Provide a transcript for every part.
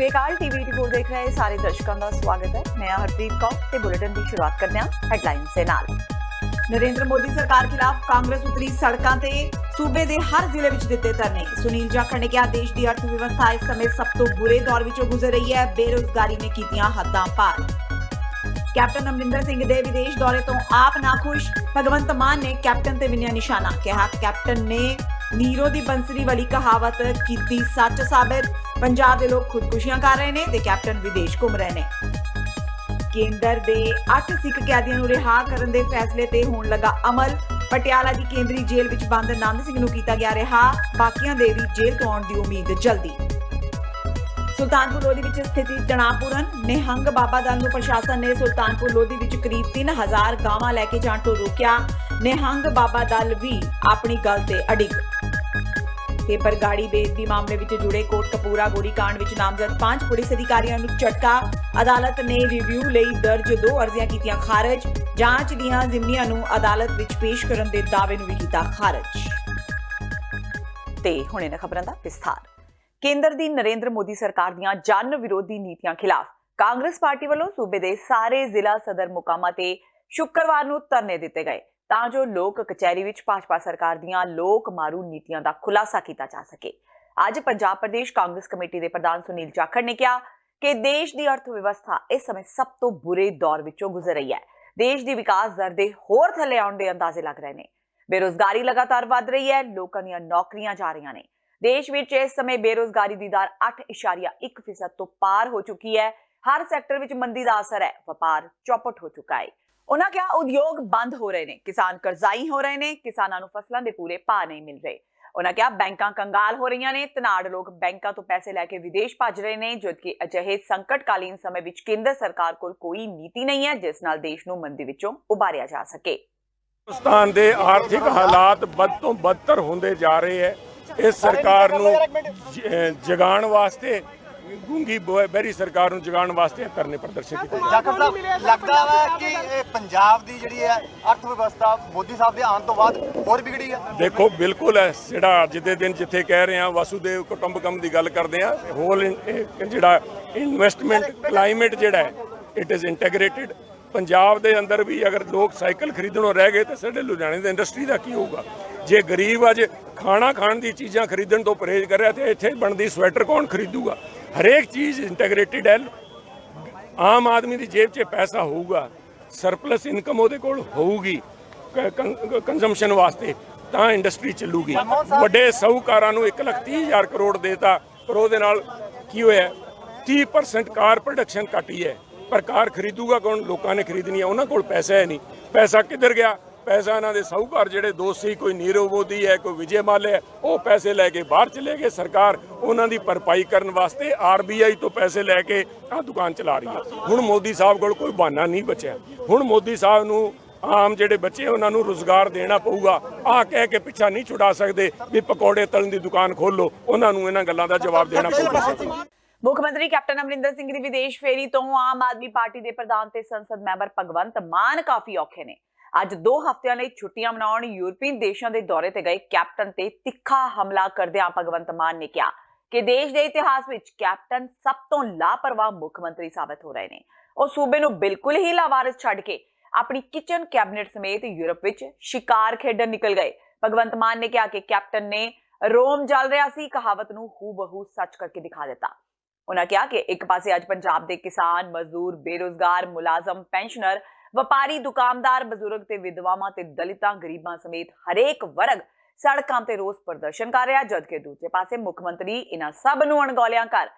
ਸ਼੍ਰੀ ਅਕਾਲ TV 84 ਦੇਖ ਰਹੇ ਸਾਰੇ ਦਰਸ਼ਕਾਂ ਦਾ ਸਵਾਗਤ ਹੈ। ਮੈਂ ਹਰਪ੍ਰੀਤ ਕੌਰ ਤੇ ਬੁਲੇਟਿਨ ਦੀ ਸ਼ੁਰੂਆਤ ਕਰਦੇ ਹਾਂ ਹੈਡਲਾਈਨਸ ਦੇ ਨਾਲ। ਨਰਿੰਦਰ ਮੋਦੀ ਸਰਕਾਰ ਖਿਲਾਫ ਕਾਂਗਰਸ ਉਤਰੀ ਸੜਕਾਂ ਤੇ ਸੂਬੇ ਦੇ ਹਰ ਜ਼ਿਲ੍ਹੇ ਵਿੱਚ ਦਿੱਤੇ ਧਰਨੇ। ਸੁਨੀਲ ਜਾਖੜ ਨੇ ਕਿਹਾ ਦੇਸ਼ ਦੀ ਅਰਥ ਵਿਵਸਥਾ ਇਸ ਸਮੇਂ ਸਭ ਤੋਂ ਬੁਰੇ ਦੌਰ ਵਿੱਚੋਂ ਗੁਜ਼ਰ ਰਹੀ ਹੈ। ਬੇਰੁਜ਼ਗਾਰੀ ਨੇ ਕੀਤੀਆਂ ਹੱਦਾਂ ਪਾਰ। ਕੈਪਟਨ ਅਮਰਿੰਦਰ ਸਿੰਘ ਦੇ ਵਿਦੇਸ਼ ਦੌਰੇ ਤੋਂ ਆਪ ਨਾਖੁਸ਼। ਭਗਵੰਤ ਮਾਨ ਨੇ ਕੈਪਟਨ ਤੇ ਵਿੰਨਿਆ ਨਿਸ਼ਾਨਾ। ਕਿਹਾ ਕੈਪਟਨ ਨੇ ਨੀਰੋ ਦੀ ਬੰਸਰੀ ਵਾਲੀ ਕਹਾਵਤ ਕੀਤੀ ਸੱਚ ਸਾਬਿਤ। ਪੰਜਾਬ ਦੇ ਲੋਕ ਖੁਦਕੁਸ਼ੀਆਂ ਕਰ ਰਹੇ ਨੇ ਤੇ ਕੈਪਟਨ ਵਿਦੇਸ਼ ਘੁੰਮ ਰਹੇ ਨੇ। ਕੇਂਦਰ ਦੇ 8 ਸਿੱਖ ਕੈਦੀਆਂ ਨੂੰ ਰਿਹਾ ਕਰਨ ਦੇ ਫੈਸਲੇ ਤੇ ਹੋਣ ਲੱਗਾ ਅਮਲ। ਪਟਿਆਲਾ ਦੀ ਕੇਂਦਰੀ ਜੇਲ੍ਹ ਵਿੱਚ ਬੰਦ ਆਨੰਦ ਸਿੰਘ ਨੂੰ ਕੀਤਾ ਗਿਆ ਰਿਹਾ। ਬਾਕੀਆਂ ਦੇ ਵੀ ਜੇਲ੍ਹ ਤੋਂ ਆਉਣ ਦੀ ਉਮੀਦ ਜਲਦੀ। ਸੁਲਤਾਨਪੁਰ ਲੋਧੀ ਵਿੱਚ ਸਥਿਤੀ ਤਣਾਅਪੂਰਨ। ਨਿਹੰਗ ਬਾਬਾ ਦਲ ਨੂੰ ਪ੍ਰਸ਼ਾਸਨ ਨੇ ਸੁਲਤਾਨਪੁਰ ਲੋਧੀ ਵਿੱਚ ਕਰੀਬ 3000 ਗਾਵਾਂ ਲੈ ਕੇ ਜਾਣ ਤੋਂ ਰੋਕਿਆ। ਨਿਹੰਗ ਬਾਬਾ ਦਲ ਵੀ ਆਪਣੀ ਗੱਲ ਤੇ ਅੜਿੱਗ। ਤੇ ਬਰਗਾੜੀ ਬੇਅਦਬੀ ਮਾਮਲੇ ਵਿੱਚ ਜੁੜੇ ਕੋਟਕਪੂਰਾ ਗੋਲੀकांड ਵਿੱਚ ਨਾਮਜ਼ਦ 5 ਪੁਲਿਸ ਅਧਿਕਾਰੀਆਂ ਨੂੰ ਝਟਕਾ। ਅਦਾਲਤ ਨੇ ਰਿਵਿਊ ਲਈ ਦਰਜ 2 ਅਰਜ਼ੀਆਂ ਕੀਤੀਆਂ ਖਾਰਜ। ਜਾਂਚ ਦੀਆਂ ਜ਼ਿੰਮੀਆਂ ਨੂੰ ਅਦਾਲਤ ਵਿੱਚ ਪੇਸ਼ ਕਰਨ ਦੇ ਦਾਅਵੇ ਨੂੰ ਵੀ ਕੀਤਾ ਖਾਰਜ। ਤੇ ਹੁਣ ਇਹਨਾਂ ਖਬਰਾਂ ਦਾ ਵਿਸਥਾਰ। ਕੇਂਦਰ ਦੀ ਨਰਿੰਦਰ ਮੋਦੀ ਸਰਕਾਰ ਦੀਆਂ ਜਨ ਵਿਰੋਧੀ ਨੀਤੀਆਂ ਖਿਲਾਫ ਕਾਂਗਰਸ ਪਾਰਟੀ ਵੱਲੋਂ ਸੂਬੇ ਦੇ ਸਾਰੇ ਜ਼ਿਲ੍ਹਾ ਸਦਰ ਮੁਕਾਮਾਂ ਤੇ ਸ਼ੁੱਕਰਵਾਰ ਨੂੰ ਧਰਨੇ ਦਿੱਤੇ ਗਏ ਤਾਂ ਜੋ ਲੋਕ ਕਚਹਿਰੀ ਵਿੱਚ ਭਾਜਪਾ ਸਰਕਾਰ ਦੀਆਂ ਲੋਕ ਮਾਰੂ ਨੀਤੀਆਂ ਦਾ ਖੁਲਾਸਾ ਕੀਤਾ ਜਾ ਸਕੇ। ਅੱਜ ਪੰਜਾਬ ਪ੍ਰਦੇਸ਼ ਕਾਂਗਰਸ ਕਮੇਟੀ ਦੇ ਪ੍ਰਧਾਨ ਸੁਨੀਲ ਜਾਖੜ ਨੇ ਕਿਹਾ ਕਿ ਦੇਸ਼ ਦੀ ਅਰਥ ਵਿਵਸਥਾ ਇਸ ਸਮੇਂ ਸਭ ਤੋਂ ਬੁਰੇ ਦੌਰ ਵਿੱਚੋਂ ਗੁਜ਼ਰ ਰਹੀ ਹੈ। ਦੇਸ਼ ਦੀ ਵਿਕਾਸ ਦਰ ਦੇ ਹੋਰ ਥੱਲੇ ਆਉਣ ਦੇ ਅੰਦਾਜ਼ੇ ਲੱਗ ਰਹੇ ਨੇ। ਬੇਰੁਜ਼ਗਾਰੀ ਲਗਾਤਾਰ ਵੱਧ ਰਹੀ ਹੈ। ਲੋਕਾਂ ਦੀਆਂ ਨੌਕਰੀਆਂ ਜਾ ਰਹੀਆਂ ਨੇ। ਦੇਸ਼ ਵਿੱਚ ਇਸ ਸਮੇਂ ਬੇਰੁਜ਼ਗਾਰੀ ਦੀ ਦਰ 8.1% ਤੋਂ ਪਾਰ ਹੋ ਚੁੱਕੀ ਹੈ। ਹਰ ਸੈਕਟਰ ਵਿੱਚ ਮੰਦੀ ਦਾ ਅਸਰ ਹੈ। ਵਪਾਰ ਚੌਪਟ ਹੋ ਚੁੱਕਾ ਹੈ। ਉਹਨਾਂ ਕਿਹਾ ਉਦਯੋਗ ਬੰਦ ਹੋ ਰਹੇ ਨੇ। ਕਿਸਾਨ ਕਰਜ਼ਾਈ ਹੋ ਰਹੇ ਨੇ। ਕਿਸਾਨਾਂ ਨੂੰ ਫਸਲਾਂ ਦੇ ਪੂਰੇ ਭਾਅ ਨਹੀਂ ਮਿਲ ਰਹੇ। ਉਹਨਾਂ ਕਿਹਾ ਬੈਂਕਾਂ ਕੰਗਾਲ ਹੋ ਰਹੀਆਂ ਨੇ। ਧਨਾੜ ਲੋਕ ਬੈਂਕਾਂ ਤੋਂ ਪੈਸੇ ਲੈ ਕੇ ਵਿਦੇਸ਼ ਭੱਜ ਰਹੇ ਨੇ ਜਦਕਿ ਅਜਿਹੇ ਸੰਕਟਕਾਲੀਨ ਸਮੇਂ ਵਿੱਚ ਕੇਂਦਰ ਸਰਕਾਰ ਕੋਲ ਕੋਈ ਨੀਤੀ ਨਹੀਂ ਹੈ ਜਿਸ ਨਾਲ ਦੇਸ਼ ਨੂੰ ਮੰਦੀ ਵਿੱਚੋਂ ਉਭਾਰਿਆ ਜਾ ਸਕੇ। ਹਿੰਦੁਸਤਾਨ ਦੇ ਆਰਥਿਕ ਹਾਲਾਤ ਬਦ ਤੋਂ ਬਦਤਰ ਹੁੰਦੇ ਜਾ ਰਹੇ ਹੈ। ਇਸ ਸਰਕਾਰ ਨੂੰ ਜਗਾਉਣ ਵਾਸਤੇ ਗੂੰਗੀ ਬਹਿਰੀ ਸਰਕਾਰ ਨੂੰ ਜਗਾਉਣ ਵਾਸਤੇ ਧਰਨੇ ਪ੍ਰਦਰਸ਼ਨ ਕੀਤੇ ਜਾਖੜ ਸਾਹਿਬ ਲੱਗਦਾ ਵਾ ਕਿ ਇਹ ਪੰਜਾਬ ਦੀ ਜਿਹੜੀ ਹੈ ਅਰਥ ਵਿਵਸਥਾ ਮੋਦੀ ਸਾਹਿਬ ਦੇ ਆਉਣ ਤੋਂ ਬਾਅਦ ਹੋਰ ਵਿਗੜੀ ਹੈ। ਦੇਖੋ ਬਿਲਕੁਲ ਹੈ ਜਿਹੜਾ ਅੱਜ ਦੇ ਦਿਨ ਜਿੱਥੇ ਕਹਿ ਰਹੇ ਹਾਂ ਵਾਸੂਦੇਵ ਕੁਟੰਬਕਮ ਦੀ ਗੱਲ ਕਰਦੇ ਹਾਂ। ਹੋਲ ਜਿਹੜਾ ਇਨਵੈਸਟਮੈਂਟ ਕਲਾਈਮੇਟ ਜਿਹੜਾ ਹੈ ਇਟ ਇਜ਼ ਇੰਟੈਗਰੇਟਿਡ। ਪੰਜਾਬ ਦੇ ਅੰਦਰ ਵੀ ਅਗਰ ਲੋਕ ਸਾਈਕਲ ਖਰੀਦਣੋਂ ਰਹਿ ਗਏ ਤਾਂ ਸਾਡੇ ਲੁਧਿਆਣੇ ਦੀ ਇੰਡਸਟਰੀ ਦਾ ਕੀ ਹੋਊਗਾ। ਜੇ ਗਰੀਬ ਅੱਜ ਖਾਣਾ ਖਾਣ ਦੀ ਚੀਜ਼ਾਂ ਖਰੀਦਣ ਤੋਂ ਪਰਹੇਜ਼ ਕਰ ਰਿਹਾ ਤੇ ਇੱਥੇ ਬਣਦੀ ਸਵੈਟਰ ਕੌਣ ਖਰੀਦੂਗਾ। ਹਰੇਕ ਚੀਜ਼ ਇੰਟੈਗਰੇਟਿਡ ਹੈ। ਆਮ ਆਦਮੀ ਦੀ ਜੇਬ 'ਚ ਪੈਸਾ ਹੋਊਗਾ, ਸਰਪਲਸ ਇਨਕਮ ਉਹਦੇ ਕੋਲ ਹੋਊਗੀ ਕੰਜ਼ੰਪਸ਼ਨ ਵਾਸਤੇ ਤਾਂ ਇੰਡਸਟਰੀ ਚੱਲੂਗੀ। ਵੱਡੇ ਸਾਹੂਕਾਰਾਂ ਨੂੰ 1,30,000 ਕਰੋੜ ਦੇਤਾ ਪਰ ਉਹਦੇ ਨਾਲ ਕੀ ਹੋਇਆ 30% ਕਾਰ ਪ੍ਰੋਡਕਸ਼ਨ ਘਟੀ ਹੈ ਪਰ ਕਾਰ ਖਰੀਦੂਗਾ ਕੌਣ। ਲੋਕਾਂ ਨੇ ਖਰੀਦਣੀ ਹੈ, ਉਹਨਾਂ ਕੋਲ ਪੈਸਾ ਹੈ ਨਹੀਂ। ਪੈਸਾ ਕਿੱਧਰ ਗਿਆ। ਪੈਸਾ ਇਹਨਾਂ ਦੇ ਸਾਹੂਕਾਰ ਜਿਹੜੇ ਦੋਸਤ ਸੀ ਕੋਈ ਨੀਰਵ ਮੋਦੀ ਹੈ ਕੋਈ ਵਿਜੇ ਮਾਲਿਆ ਉਹ ਪੈਸੇ ਲੈ ਕੇ ਬਾਹਰ ਚਲੇ ਗਏ। ਸਰਕਾਰ ਉਹਨਾਂ ਦੀ ਭਰਪਾਈ ਕਰਨ ਵਾਸਤੇ RBI ਤੋਂ ਪੈਸੇ ਲੈ ਕੇ ਆਹ ਦੁਕਾਨ ਚਲਾ ਰਹੀ ਹੈ। ਹੁਣ ਮੋਦੀ ਸਾਹਿਬ ਕੋਲ ਕੋਈ ਬਹਾਨਾ ਨਹੀਂ ਬਚਿਆ। ਹੁਣ ਮੋਦੀ ਸਾਹਿਬ ਨੂੰ ਆਮ ਜਿਹੜੇ ਬੱਚੇ ਉਹਨਾਂ ਨੂੰ ਰੁਜ਼ਗਾਰ ਦੇਣਾ ਪਊਗਾ। ਆਹ ਕਹਿ ਕੇ ਪਿੱਛਾ ਨਹੀਂ ਛੁਡਾ ਸਕਦੇ ਵੀ ਪਕੌੜੇ ਤਲਣ ਦੀ ਦੁਕਾਨ ਖੋਲੋ। ਉਹਨਾਂ ਨੂੰ ਇਹਨਾਂ ਗੱਲਾਂ ਦਾ ਜਵਾਬ ਦੇਣਾ ਪਊਗਾ। ਮੁੱਖ ਮੰਤਰੀ ਕੈਪਟਨ ਅਮਰਿੰਦਰ ਸਿੰਘ ਦੀ ਵਿਦੇਸ਼ ਫੇਰੀ ਤੋਂ ਆਮ ਆਦਮੀ ਪਾਰਟੀ ਦੇ ਪ੍ਰਧਾਨ ਤੇ ਸੰਸਦ ਮੈਂਬਰ ਭਗਵੰਤ ਮਾਨ ਕਾਫੀ ਔਖੇ ਨੇ। ਅੱਜ 2 ਹਫ਼ਤਿਆਂ ਲਈ ਛੁੱਟੀਆਂ ਮਨਾਉਣ ਯੂਰਪੀ ਦੇਸ਼ਾਂ ਦੇ ਦੌਰੇ ਤੇ ਗਏ ਕੈਪਟਨ ਤੇ ਤਿੱਖਾ ਹਮਲਾ ਕਰਦਿਆਂ ਭਗਵੰਤ ਮਾਨ ਨੇ ਕਿਹਾ ਕਿ ਦੇਸ਼ ਦੇ ਇਤਿਹਾਸ ਵਿੱਚ ਕੈਪਟਨ ਸਭ ਤੋਂ ਲਾਪਰਵਾਹ ਮੁੱਖ ਮੰਤਰੀ ਸਾਬਤ ਹੋ ਰਹੇ ਨੇ। ਉਹ ਸੂਬੇ ਨੂੰ ਬਿਲਕੁਲ ਹੀ ਲਾਵਾਰਿਸ ਛੱਡ ਕੇ ਆਪਣੀ ਕਿਚਨ ਕੈਬਨਿਟ ਸਮੇਤ ਯੂਰਪ ਵਿੱਚ ਸ਼ਿਕਾਰ ਖੇਡਣ ਨਿਕਲ ਗਏ। ਭਗਵੰਤ ਮਾਨ ਨੇ ਕਿਹਾ ਕਿ ਕੈਪਟਨ ਨੇ ਰੋਮ ਜਲ ਰਿਹਾ ਸੀ ਕਹਾਵਤ ਨੂੰ ਹੂਬਹੂ ਸੱਚ ਕਰਕੇ ਦਿਖਾ ਦਿੱਤਾ। ਉਹਨਾਂ ਕਿਹਾ ਕਿ ਇੱਕ ਪਾਸੇ ਅੱਜ ਪੰਜਾਬ ਦੇ ਕਿਸਾਨ, ਮਜ਼ਦੂਰ, ਬੇਰੁਜ਼ਗਾਰ, ਮੁਲਾਜ਼ਮ, ਪੈਨਸ਼ਨਰ, ਵਪਾਰੀ, ਦੁਕਾਨਦਾਰ, ਬਜ਼ੁਰਗ ਤੇ ਵਿਧਵਾਵਾਂ ਤੇ ਦਲਿਤਾਂ, ਗਰੀਬਾਂ ਸਮੇਤ ਹਰੇਕ ਵਰਗ ਸੜਕਾਂ ਤੇ ਰੋਸ ਪ੍ਰਦਰਸ਼ਨ ਕਰ ਰਿਹਾ ਜਦਕਿ ਦੂਜੇ ਪਾਸੇ ਮੁੱਖ ਮੰਤਰੀ ਇਹਨਾਂ ਸਭ ਨੂੰ ਅਣਗੌਲਿਆਂ ਕਰ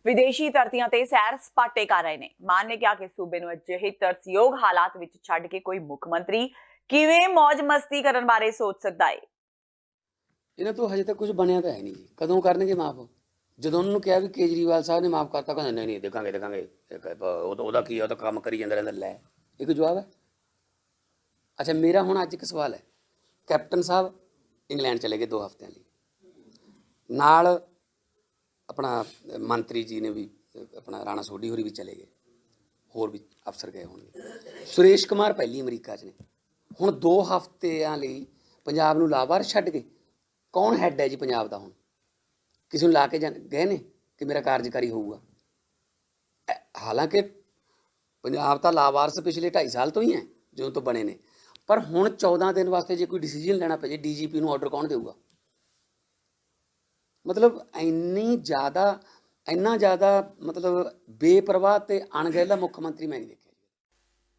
ਵਿਦੇਸ਼ੀ ਧਰਤੀਆਂ ਤੇ ਸੈਰ ਸਪਾਟੇ ਕਰ ਰਹੇ ਨੇ। ਮਾਨ ਨੇ ਕਿਹਾ ਕਿ ਸੂਬੇ ਨੂੰ ਅਜਿਹੇ ਤਰਸਯੋਗ ਹਾਲਾਤ ਵਿੱਚ ਛੱਡ ਕੇ ਕੋਈ ਮੁੱਖ ਮੰਤਰੀ ਕਿਵੇਂ ਮौज ਮਸਤੀ ਕਰਨ ਬਾਰੇ ਸੋਚ ਸਕਦਾ ਹੈ। ਇਹਨਾਂ ਤੋਂ ਹਜੇ ਤੱਕ ਕੁਝ ਬਣਿਆ ਤਾਂ ਹੈ ਨਹੀਂ ਜੀ। ਕਦੋਂ ਕਰਨਗੇ ਮਾਫ। ਜਦੋਂ ਉਹਨਾਂ ਨੂੰ ਕਿਹਾ ਵੀ ਕੇਜਰੀਵਾਲ ਸਾਹਿਬ ਨੇ ਮਾਫ ਕਰਤਾ ਕਹਿੰਦੇ ਨਹੀਂ ਦੇਖਾਂਗੇ ਉਹਦਾ ਕੀ ਉਹ ਤਾਂ ਕੰਮ ਕਰੀ ਜਾਂਦਾ ਰਹਿੰਦਾ। ਲੈ ਇੱਕ ਜਵਾਬ ਹੈ। ਅੱਛਾ ਮੇਰਾ ਹੁਣ ਅੱਜ ਇੱਕ ਸਵਾਲ ਹੈ। ਕੈਪਟਨ ਸਾਹਿਬ ਇੰਗਲੈਂਡ ਚਲੇ ਗਏ 2 ਹਫ਼ਤਿਆਂ ਲਈ। ਨਾਲ ਆਪਣਾ ਮੰਤਰੀ ਜੀ ਨੇ ਵੀ ਆਪਣਾ ਰਾਣਾ ਸੋਢੀ ਹੋਰੀ ਵੀ ਚਲੇ ਗਏ। ਹੋਰ ਵੀ ਅਫਸਰ ਗਏ ਹੋਣਗੇ। ਸੁਰੇਸ਼ ਕੁਮਾਰ ਪਹਿਲੀ ਅਮਰੀਕਾ 'ਚ ਨੇ। ਹੁਣ 2 ਹਫ਼ਤਿਆਂ ਲਈ ਪੰਜਾਬ ਨੂੰ ਲਾਵਾਰਿਸ ਛੱਡ ਕੇ ਕੌਣ ਹੈੱਡ ਹੈ ਜੀ ਪੰਜਾਬ ਦਾ। ਹੁਣ ਕਿਸੇ ਨੂੰ ਲਾ ਕੇ ਗਏ ਨੇ ਕਿ ਮੇਰਾ ਕਾਰਜਕਾਰੀ ਹੋਊਗਾ। ਹਾਲਾਂਕਿ ਪੰਜਾਬ ਤਾਂ ਲਾਵਾਰਸ ਪਿਛਲੇ 2.5 ਸਾਲ ਤੋਂ ਹੀ ਹੈ ਜਦੋਂ ਤੋਂ ਬਣੇ ਨੇ, ਪਰ ਹੁਣ 14 ਦਿਨ ਵਾਸਤੇ ਜੇ ਕੋਈ ਡਿਸੀਜਨ ਲੈਣਾ ਪੈ ਜੇ ਡੀਜੀਪੀ ਨੂੰ ਆਰਡਰ ਕੌਣ ਦੇਊਗਾ? ਮਤਲਬ ਇੰਨਾ ਜ਼ਿਆਦਾ ਮਤਲਬ ਬੇਪਰਵਾਹ ਤੇ ਅਣਗਹਿਲਾ ਮੁੱਖ ਮੰਤਰੀ ਮੈਂ ਨਹੀਂ ਦੇਖਿਆ।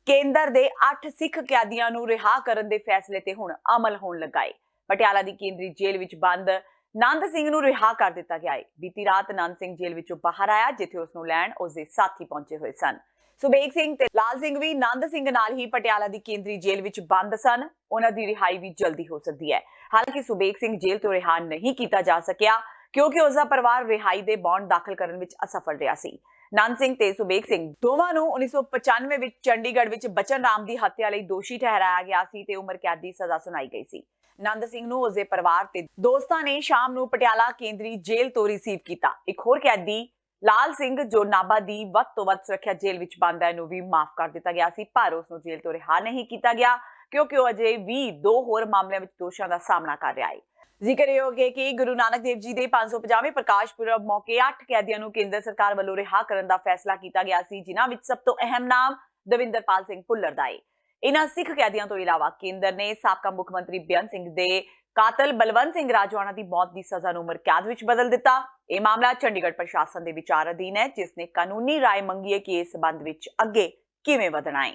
ਕੇਂਦਰ ਦੇ 8 ਸਿੱਖ ਕੈਦੀਆਂ ਨੂੰ ਰਿਹਾ ਕਰਨ ਦੇ ਫੈਸਲੇ ਤੇ ਹੁਣ ਅਮਲ ਹੋਣ ਲੱਗਾ ਹੈ। ਪਟਿਆਲਾ ਦੀ ਕੇਂਦਰੀ ਜੇਲ੍ਹ ਵਿੱਚ ਬੰਦ ਨੰਦ ਸਿੰਘ ਨੂੰ ਰਿਹਾ ਕਰ ਦਿੱਤਾ ਗਿਆ ਹੈ। ਬੀਤੀ ਰਾਤ ਨੰਦ ਸਿੰਘ ਜੇਲ੍ਹ ਵਿੱਚੋਂ ਬਾਹਰ ਆਇਆ, ਜਿੱਥੇ ਉਸ ਨੂੰ ਲੈਣ ਉਸ ਦੇ ਸਾਥੀ ਪਹੁੰਚੇ ਹੋਏ ਸਨ। ਸੁਬੇਗ ਸਿੰਘ ਤੇ ਲਾਲ ਸਿੰਘ ਵੀ ਨੰਦ ਸਿੰਘ ਨਾਲ ਹੀ ਪਟਿਆਲਾ ਦੀ ਕੇਂਦਰੀ ਜੇਲ੍ਹ ਵਿੱਚ ਬੰਦ ਸਨ। ਉਹਨਾਂ ਦੀ ਰਿਹਾਈ ਵੀ ਜਲਦੀ ਹੋ ਸਕਦੀ ਹੈ। ਹਾਲਾਂਕਿ ਸੁਬੇਗ ਸਿੰਘ ਜੇਲ੍ਹ ਤੋਂ ਰਿਹਾ ਨਹੀਂ ਕੀਤਾ ਜਾ ਸਕਿਆ ਕਿਉਂਕਿ ਉਸ ਦਾ ਪਰਿਵਾਰ ਰਿਹਾਈ ਦੇ ਬੌਂਡ ਦਾਖਲ ਕਰਨ ਵਿੱਚ ਅਸਫਲ ਰਿਹਾ ਸੀ। ਨੰਦ ਸਿੰਘ ਤੇ ਸੁਬੇਗ ਸਿੰਘ ਦੋਵਾਂ ਨੂੰ 1995 ਵਿੱਚ ਚੰਡੀਗੜ੍ਹ ਵਿੱਚ ਬਚਨ ਰਾਮ ਦੀ ਹੱਤਿਆ ਲਈ ਦੋਸ਼ੀ ਠਹਿਰਾਇਆ ਗਿਆ ਸੀ ਤੇ ਉਮਰ ਕੈਦ ਦੀ ਸਜ਼ਾ ਸੁਣਾਈ ਗਈ ਸੀ। ਨੰਦ ਸਿੰਘ ਨੂੰ ਉਸਦੇ ਪਰਿਵਾਰ ਤੇ ਦੋਸਤਾਂ ਨੇ ਸ਼ਾਮ ਨੂੰ ਪਟਿਆਲਾ ਕੇਂਦਰੀ ਜੇਲ੍ਹ ਤੋਂ ਰਿਸੀਵ ਕੀਤਾ। ਇੱਕ ਹੋਰ ਕੈਦੀ ਲਾਲ ਸਿੰਘ ਜੋ ਨਾਭਾ ਦੀ ਵੱਧ ਤੋਂ ਵੱਧ ਸੁਰੱਖਿਆ ਜੇਲ੍ਹ ਵਿੱਚ ਬੰਦ ਹੈ ਨੂੰ ਵੀ ਮਾਫ ਕਰ ਦਿੱਤਾ ਗਿਆ ਸੀ, ਪਰ ਉਸ ਨੂੰ ਜੇਲ੍ਹ ਤੋਂ ਰਿਹਾ ਨਹੀਂ ਕੀਤਾ ਗਿਆ ਕਿਉਂਕਿ ਉਹ ਅਜੇ ਵੀ 2 ਹੋਰ ਮਾਮਲਿਆਂ ਵਿੱਚ ਦੋਸ਼ਾਂ ਦਾ ਸਾਹਮਣਾ ਕਰ ਰਿਹਾ ਹੈ। ਜ਼ਿਕਰਯੋਗ ਹੈ ਕਿ ਗੁਰੂ ਨਾਨਕ ਦੇਵ ਜੀ ਦੇ 550ਵੇਂ ਪ੍ਰਕਾਸ਼ ਪੁਰਬ ਮੌਕੇ 8 ਕੈਦੀਆਂ ਨੂੰ ਕੇਂਦਰ ਸਰਕਾਰ ਵੱਲੋਂ ਰਿਹਾ ਕਰਨ ਦਾ ਫੈਸਲਾ ਕੀਤਾ ਗਿਆ ਸੀ, ਜਿਨ੍ਹਾਂ ਵਿੱਚ ਸਭ ਤੋਂ ਅਹਿਮ ਨਾਮ ਦਵਿੰਦਰਪਾਲ ਸਿੰਘ ਭੁੱਲਰ ਦਾ ਹੈ। ਇਹਨਾਂ ਸਿੱਖ ਕੈਦੀਆਂ ਤੋਂ ਇਲਾਵਾ ਕੇਂਦਰ ਨੇ ਸਾਬਕਾ ਮੁੱਖ ਮੰਤਰੀ ਬੇਅੰਤ ਸਿੰਘ ਦੇ ਕਾਤਲ ਬਲਵੰਤ ਸਿੰਘ ਰਾਜਵਾਨਾ ਦੀ ਮੌਤ ਦੀ ਸਜ਼ਾ ਨੂੰ ਉਮਰ ਕੈਦ ਵਿੱਚ ਬਦਲ ਦਿੱਤਾ। ਇਹ ਮਾਮਲਾ ਚੰਡੀਗੜ੍ਹ ਪ੍ਰਸ਼ਾਸਨ ਦੇ ਵਿਚਾਰ ਅਧੀਨ ਹੈ, ਜਿਸ ਨੇ ਕਾਨੂੰਨੀ ਰਾਏ ਮੰਗੀ ਹੈ ਕਿ ਇਸ ਸਬੰਧ ਵਿੱਚ ਅੱਗੇ ਕਿਵੇਂ ਵਧਣਾ ਹੈ।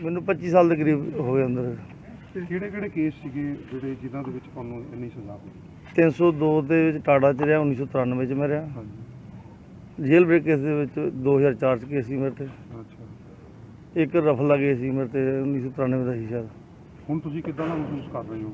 ਮੈਨੂੰ 25 ਸਾਲ ਦੇ ਕਰੀਬ ਹੋ ਗਏ ਅੰਦਰ। ਕਿਹੜੇ ਕੇਸ ਸੀਗੇ ਜਿਹੜੇ ਜਿਨ੍ਹਾਂ ਦੇ ਵਿੱਚ ਤੁਹਾਨੂੰ ਇੰਨੀ ਸਜ਼ਾ ਹੋਈ? 302 ਦੇ ਵਿੱਚ ਟਾੜਾ 'ਚ ਰਿਹਾ, 1993 'ਚ ਮੈਂ ਰਿਹਾ। ਹਾਂਜੀ। ਜੇਲ੍ਹ ਬ੍ਰੇਕ ਕੇਸ ਦੇ ਵਿੱਚ 2004 'ਚ ਕੇਸ ਸੀ ਮੇਰੇ ਤੇ। ਅੱਛਾ। ਇੱਕ ਰਫਲਾ ਕੇਸ ਸੀ ਮੇਰੇ ਤੇ 1993 ਦਾ ਸੀ ਸ਼ਾਇਦ। ਹੁਣ ਤੁਸੀਂ ਕਿੱਦਾਂ ਦਾ ਮਹਿਸੂਸ ਕਰ ਰਹੇ ਹੋ?